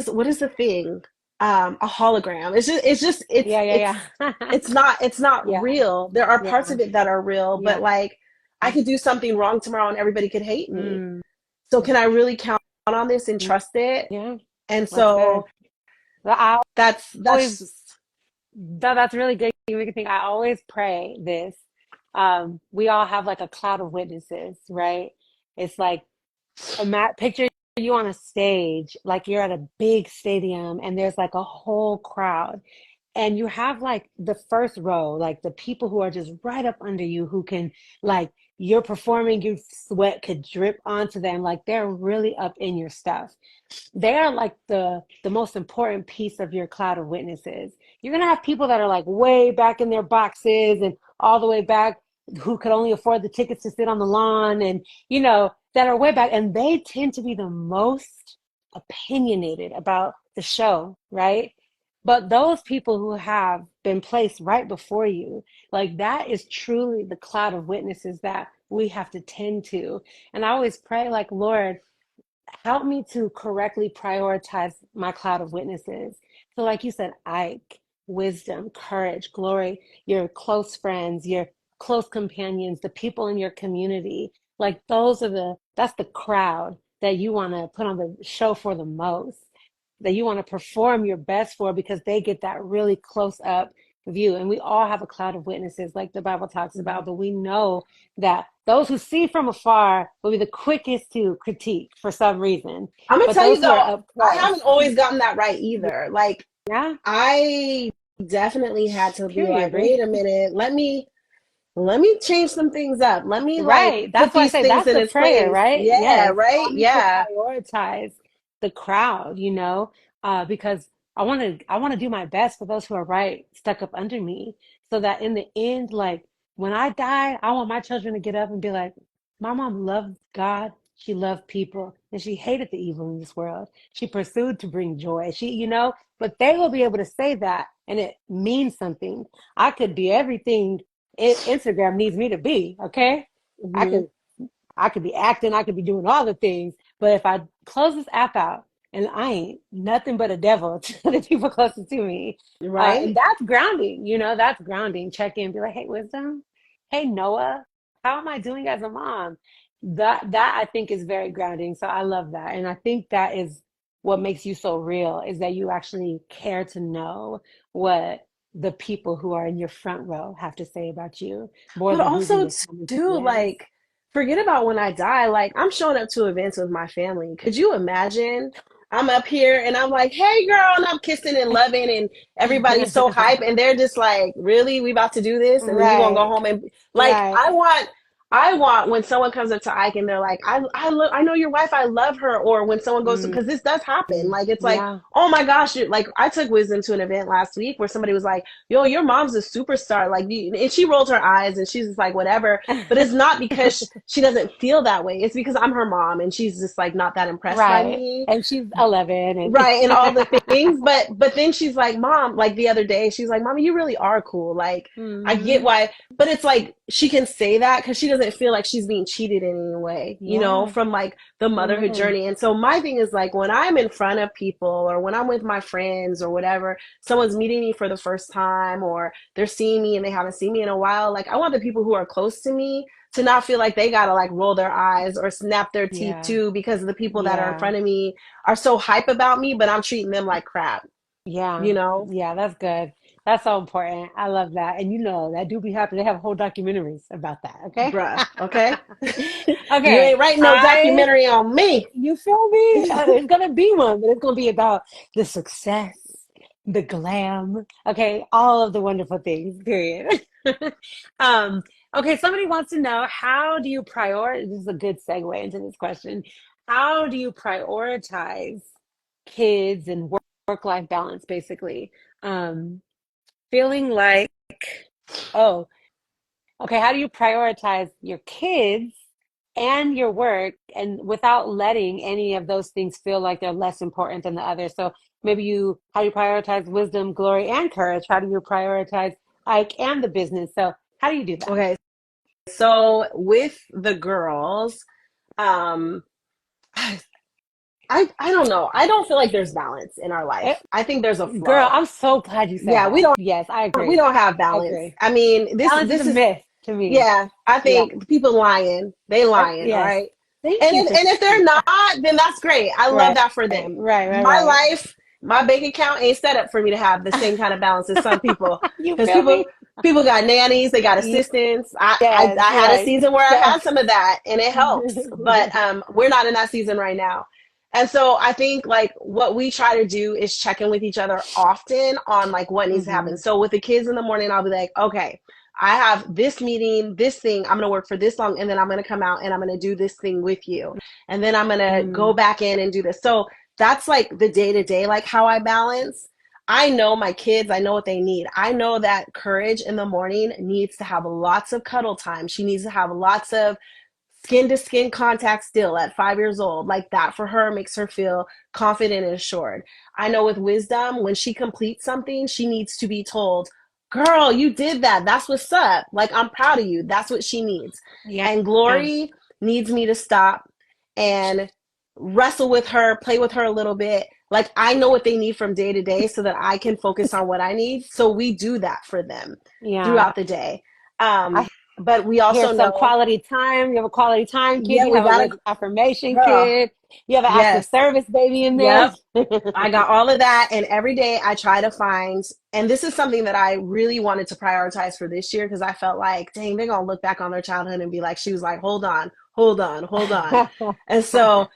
what is the thing a hologram. It's just Yeah, yeah, yeah. it's not Yeah. real. There are parts Yeah. of it that are real but Yeah. like I could do something wrong tomorrow and everybody could hate me, Mm. so can I really count on this and Mm. trust it? Yeah. And That's good. so But I that's always just that's really good. You make me think. I always pray this. We all have like a cloud of witnesses, right? It's like picture you on a stage, like you're at a big stadium and there's like a whole crowd. And you have like the first row, like the people who are just right up under you who can like you're performing, your sweat could drip onto them, like they're really up in your stuff. They are like the most important piece of your cloud of witnesses. You're gonna have people that are like way back in their boxes and all the way back who could only afford the tickets to sit on the lawn and that are way back and they tend to be the most opinionated about the show, right? But those people who have been placed right before you, like that is truly the cloud of witnesses that we have to tend to. And I always pray, like, Lord, help me to correctly prioritize my cloud of witnesses. So, like you said, Ike, wisdom, courage, glory, your close friends, your close companions, the people in your community, like that's the crowd that you want to put on the show for the most, that you want to perform your best for because they get that really close up view. And we all have a cloud of witnesses, like the Bible talks about, but we know that those who see from afar will be the quickest to critique for some reason. I'm gonna But tell you those who are though up I close, haven't always gotten that right either. Like yeah, I definitely had to be like period. wait a minute, let me change some things up. Let me like Right. put That's why I these say things that's in the its prayer, place. right? Yeah, Yes. right? Help me to Yeah. prioritize the crowd, because I want to do my best for those who are right stuck up under me so that in the end, like when I die, I want my children to get up and be like, my mom loved God, she loved people, and she hated the evil in this world. She pursued to bring joy. But they will be able to say that and it means something. I could be everything Instagram needs me to be, okay? I Hmm. could I could be acting, I could be doing all the things, but if I close this app out and I ain't nothing but a devil to the people closest to me, and Right? that's grounding, that's grounding. Check in, be like, hey, wisdom, hey, Noah, how am I doing as a mom? That I think is very grounding. So I love that, and I think that is what makes you so real is that you actually care to know what the people who are in your front row have to say about you more But than who's in also your comments and too, DMs. like, forget about when I die. Like, I'm showing up to events with my family. Could you imagine? I'm up here and I'm like, hey girl, and I'm kissing and loving and everybody's so hype and they're just like, really? We about to do this? And then you gonna go Right, home and like right. I want when someone comes up to Ike and they're like, I know your wife, I love her. Or when someone goes to, Mm, because this does happen. Like, it's like, yeah. oh my gosh, like I took Wisdom to an event last week where somebody was like, yo, your mom's a superstar. Like, and she rolled her eyes and she's just like, whatever. But it's not because she doesn't feel that way. It's because I'm her mom and she's just like not that impressed by Right. me. And she's 11 Right, and all the and things, but then she's like, Mom, like the other day, she's like, Mommy, you really are cool. Like, I get hmm why, but it's like she can say that because she doesn't feel like she's being cheated in any way, Yeah. from like the motherhood Amen. journey. And so my thing is like when I'm in front of people or when I'm with my friends or whatever, someone's meeting me for the first time or they're seeing me and they haven't seen me in a while, like I want the people who are close to me to not feel like they gotta like roll their eyes or snap their teeth Yeah. too because of the people that are in Yeah. front of me are so hype about me, but I'm treating them like crap, Yeah. you know? Yeah, that's good. That's so important. I love that. And you know, that do be happening. They have whole documentaries about that, okay? Bruh, okay? You Okay. ain't writing no I documentary on me. You feel me? It's gonna be one, but it's gonna be about the success, the glam, okay, all of the wonderful things, period. Um, okay, somebody wants to know how do you prioritize? This is a good segue into this question. How do you prioritize kids and work-life balance, basically? Um, feeling like, oh, okay, how do you prioritize your kids and your work and without letting any of those things feel like they're less important than the other? So maybe how do you prioritize wisdom, glory, and courage? How do you prioritize Ike and the business? So how do you do that? Okay, so with the girls, um, I don't know. I don't feel like there's balance in our Eh, life. I think there's a girl, flow. I'm so glad you said Yeah, that. Yes, I we agree. don't have I balance. agree. I mean, Balance is a this is myth to me. yeah, I Yeah. think people lying. They lying, all Yes. right? Thank you for And if they're saying not, that. then that's great. I love Right. that for Right. them. Right. Right. My Right. life, my bank account ain't set up for me to have the same kind of balance as some people. You Because feel me? people got nannies, they got assistants. Yes. I had a Right. season where I So. had some of that and it helps. But we're not in that season right now. And so I think like what we try to do is check in with each other often on like what needs to happen. hmm So with the kids in the morning, I'll be like, okay, I have this meeting, this thing, I'm going to work for this long, and then I'm going to come out and I'm going to do this thing with you. And then I'm going to go Mm, back in and do this. So that's like the day to day, like how I balance. I know my kids, I know what they need. I know that Courage in the morning needs to have lots of cuddle time. She needs to have lots of skin to skin contact still at 5 years old. Like that for her makes her feel confident and assured. I know with Wisdom, when she completes something, she needs to be told, girl, you did that. That's what's up. Like, I'm proud of you. That's what she needs. yeah. And Glory needs me to stop and wrestle with her, play with her a little bit. Like, I know what they need from day to day so that I can focus on what I need. So we do that for them Yeah. throughout the day. Um, I but we hear also some know, quality time. You have a quality time kid. yeah, You we have a gotta, words of affirmation girl, kid. You have an acts of yes. service baby in there. Yep. I got all of that. And every day I try to find, and this is something that I really wanted to prioritize for this year because I felt like, dang, they're going to look back on their childhood and be like, she was like, hold on, hold on, hold on. And so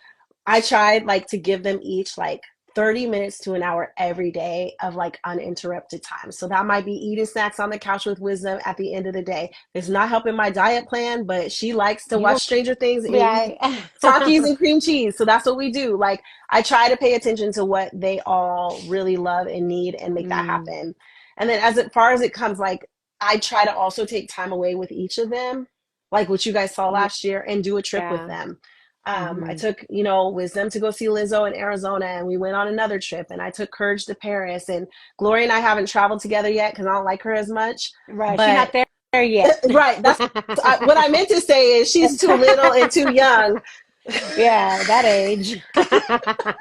I tried like to give them each like 30 minutes to an hour every day of like uninterrupted time. So that might be eating snacks on the couch with Wisdom at the end of the day. It's not helping my diet plan, but she likes to You watch gonna Stranger Things and be all eat Takis right. and cream cheese. So that's what we do. Like I try to pay attention to what they all really love and need and make that Mm, happen. And then as far as it comes, like I try to also take time away with each of them, like what you guys saw last year, and do a trip with yeah. them. I hmm took, Wisdom to go see Lizzo in Arizona, and we went on another trip. And I took Courage to Paris. And Gloria and I haven't traveled together yet because I don't like her as much. Right. She But not there yet. right, that's what I meant to say is she's too little and too young. Yeah, that age. I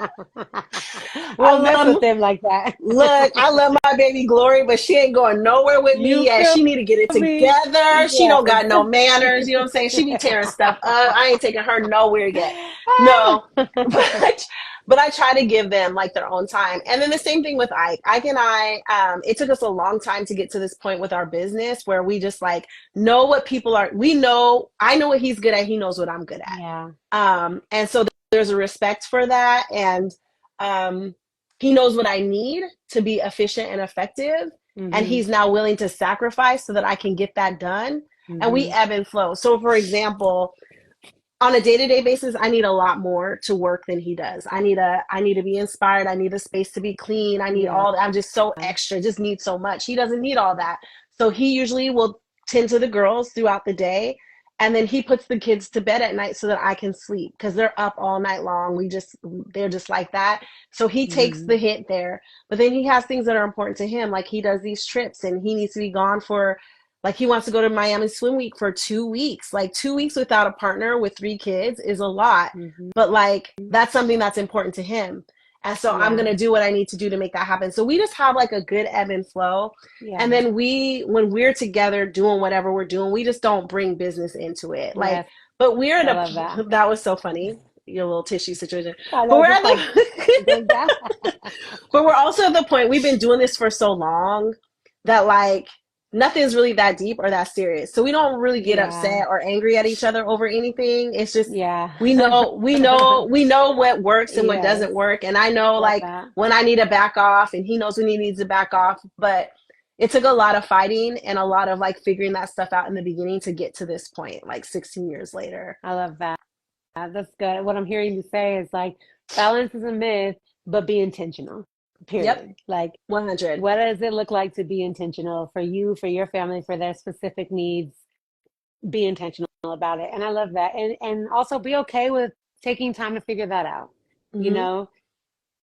Well, mess with them like that. look, I love my baby Glory, but she ain't going nowhere with me You yet. feel She need to get it me? together. She don't Yes. got no manners. You know what I'm saying? She be tearing stuff up. I ain't taking her nowhere yet. No, but I try to give them like their own time. And then the same thing with Ike. Ike and I, it took us a long time to get to this point with our business where we just like know what people are. We know, I know what he's good at. He knows what I'm good at. Yeah. And so there's a respect for that. And um, he knows what I need to be efficient and effective. And hmm he's now willing to sacrifice so that I can get that done. and we Mm-hmm. ebb and flow. So for example, on a day-to-day basis, I need a lot more to work than he does. I need to be inspired. I need the space to be clean. I need Yeah. all, I'm just so extra, just need so much. He doesn't need all that. So he usually will tend to the girls throughout the day. And then he puts the kids to bed at night so that I can sleep because they're up all night long. They're just like that. So he takes Mm-hmm. the hit there. But then he has things that are important to him. Like he does these trips and he needs to be gone for, like he wants to go to Miami Swim Week for 2 weeks. Like 2 weeks without a partner with 3 kids is a lot. Mm-hmm. But like that's something that's important to him. And so I'm Yeah. gonna do what I need to do to make that happen. So we just have like a good ebb and flow. And Yeah. then when we're together doing whatever we're doing, we just don't bring business into it. Like, Yes. but we're at I love that. that was so funny, your little tissue situation. I But know, we're just at like the goes down. but we're also at the point we've been doing this for so long that like nothing's really that deep or that serious. So we don't really get Yeah. upset or angry at each other over anything. It's just Yeah. we know what works and what Yes. doesn't work. And I know Love like that. when I need to back off and he knows when he needs to back off. But it took a lot of fighting and a lot of like figuring that stuff out in the beginning to get to this point, like 16 years later. I love that. That's good. What I'm hearing you say is like balance is a myth, but be intentional. Yep, Period. Like, 100. what does it look like to be intentional for you, for your family, for their specific needs? Be intentional about it. And I love that. And also be okay with taking time to figure that out, you Hmm. know?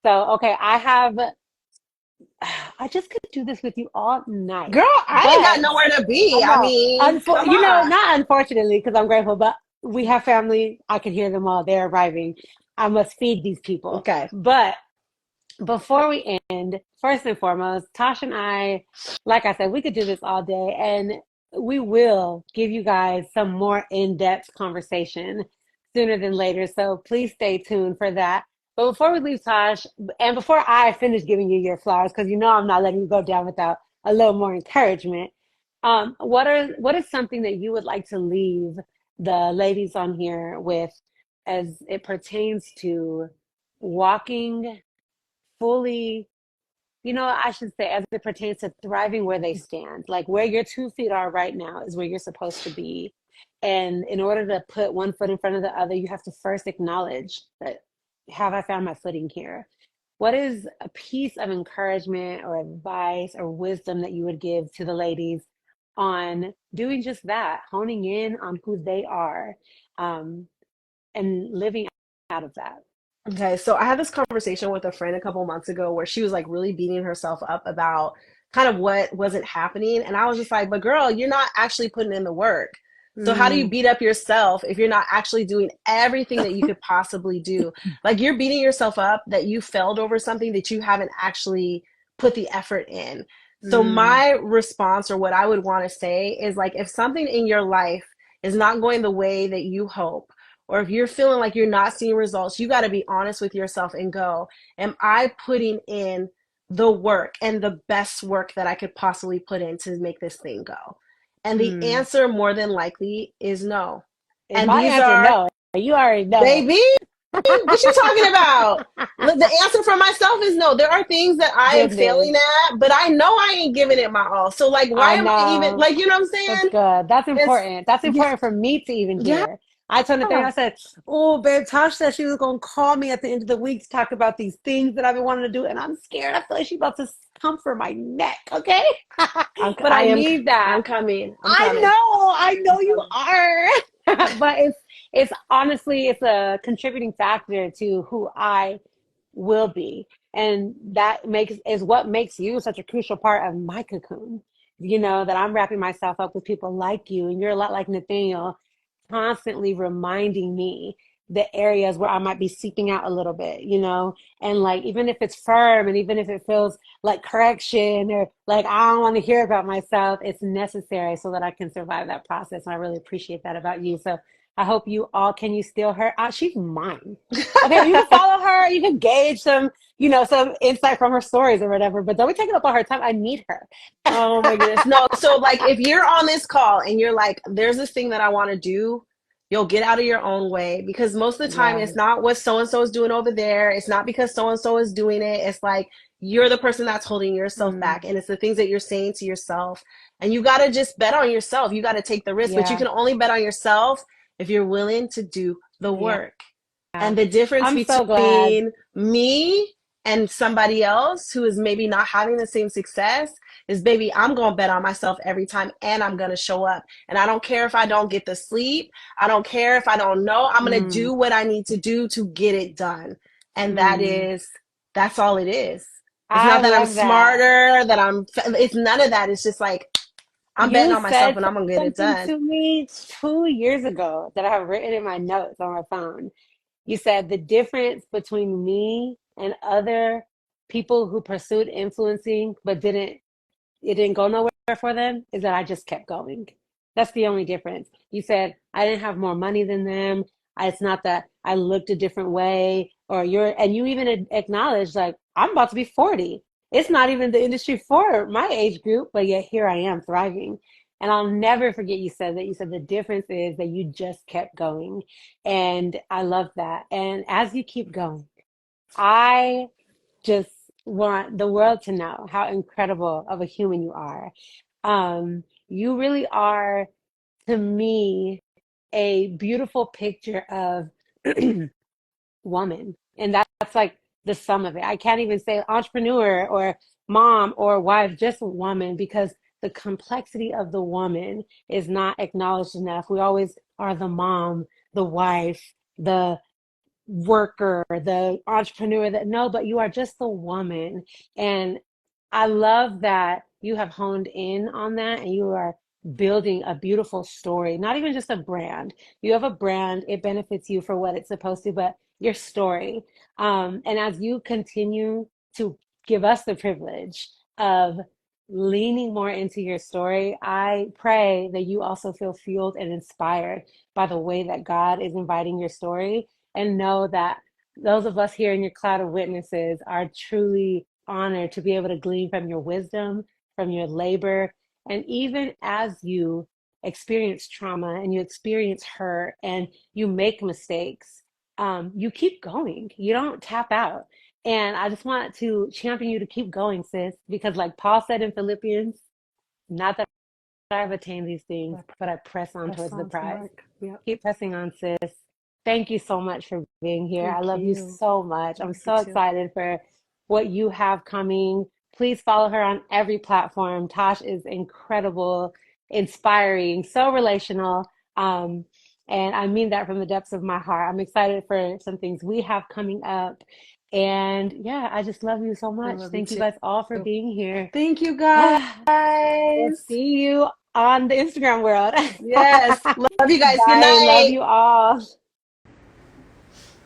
So, okay, I have I just could do this with you all night. Girl, I ain't got But nowhere to be. I I know, mean, come on. not unfortunately, because I'm grateful, but we have family. I can hear them all. They're arriving. I must feed these people. Okay. But before we end, first and foremost, Tosh and I, like I said, we could do this all day, and we will give you guys some more in-depth conversation sooner than later. So please stay tuned for that. But before we leave, Tosh, and before I finish giving you your flowers, because you know I'm not letting you go down without a little more encouragement. What is something that you would like to leave the ladies on here with as it pertains to walking fully, I should say, as it pertains to thriving where they stand, like where your 2 feet are right now is where you're supposed to be. And in order to put one foot in front of the other, you have to first acknowledge that, have I found my footing here? What is a piece of encouragement or advice or wisdom that you would give to the ladies on doing just that, honing in on who they are, um, and living out of that? Okay, so I had this conversation with a friend a couple months ago where she was like really beating herself up about kind of what wasn't happening. And I was just like, but girl, you're not actually putting in the work. So how do you Mm, beat up yourself if you're not actually doing everything that you could possibly do? Like you're beating yourself up that you failed over something that you haven't actually put the effort in. So mm, my response or what I would want to say is like if something in your life is not going the way that you hope, or if you're feeling like you're not seeing results, you got to be honest with yourself and go, am I putting in the work and the best work that I could possibly put in to make this thing go? And the mm. answer more than likely is no. Is And my these answer are, no? You already know. baby, what you talking about? The answer for myself is no. There are things that I am Goodness. failing at, but I know I ain't giving it my all. So like, why I am I even know. like, you know what I'm That's saying? good. That's It's important. That's yeah, important for me to even yeah. hear. I told Nathaniel, I said, "Oh, babe, Tosh said she was gonna call me at the end of the week to talk about these things that I've been wanting to do, and I'm scared. I feel like she's about to come for my neck, okay? But I I am. need that. I'm coming. I'm I coming. know, I I'm know you coming. are. But it's honestly it's a contributing factor to who I will be. And that makes is what makes you such a crucial part of my cocoon. That I'm wrapping myself up with people like you, and you're a lot like Nathaniel, constantly reminding me the areas where I might be seeping out a little bit, and like even if it's firm and even if it feels like correction or like I don't want to hear about myself, it's necessary so that I can survive that process. And I really appreciate that about you. So I hope you all can you steal her? She's mine. Okay, you can follow her, you can gauge some insight from her stories or whatever, but don't be taking up all her time. I need her. Oh my goodness. No, so like if you're on this call and you're like, there's this thing that I want to do, you'll get out of your own way because most of the time Yeah. it's not what so and so is doing over there. It's not because so and so is doing it. It's like you're the person that's holding yourself Mm, back and it's the things that you're saying to yourself. And you got to just bet on yourself. You got to take the risk, but you Yeah. can only bet on yourself if you're willing to do the Yeah. work. And the difference I'm so glad. between me and somebody else who is maybe not having the same success is, baby, I'm going to bet on myself every time and I'm going to show up. And I don't care if I don't get the sleep. I don't care if I don't know. I'm going to Mm, do what I need to do to get it done. And mm. that's all it is. It's I not that I'm love that. smarter, it's none of that. It's just like, I'm betting You on myself said and I'm going to get it something done. to me 2 years ago that I have written in my notes on my phone. You said the difference between me and other people who pursued influencing but it didn't go nowhere for them is that I just kept going. That's the only difference. You said I didn't have more money than them. It's not that I looked a different way or and you even acknowledged like I'm about to be 40. It's not even the industry for my age group, but yet here I am thriving. And I'll never forget you said that. You said the difference is that you just kept going. And I love that. And as you keep going, I just want the world to know how incredible of a human you are. You really are, to me, a beautiful picture of woman. And that's like the sum of it. I can't even say entrepreneur or mom or wife, just woman, because the complexity of the woman is not acknowledged enough. We always are the mom, the wife, the worker, the entrepreneur that no, but you are just the woman. And I love that you have honed in on that and you are building a beautiful story, not even just a brand. You have a brand, it benefits you for what it's supposed to, but your story. And as you continue to give us the privilege of leaning more into your story, I pray that you also feel fueled and inspired by the way that God is inviting your story and know that those of us here in your cloud of witnesses are truly honored to be able to glean from your wisdom, from your labor, and even as you experience trauma and you experience hurt and you make mistakes, you keep going. You don't tap out. And I just want to champion you to keep going, sis, because like Paul said in Philippians, not that I've attained these things, I but I press on press towards the on to the prize. mark. Yep. Keep pressing on, sis. Thank you so much for being here. I Thank love you you. so much. I I'm love you so too. excited for what you have coming. Please follow her on every platform. Tosh is incredible, inspiring, so relational. Um, and I mean that from the depths of my heart. I'm excited for some things we have coming up. And yeah, I just love you so I much. love you Thank you too. guys all for being here. Thank you guys. We'll see you on the Instagram world. Yes. Love you guys. Good Bye. Love night. you all.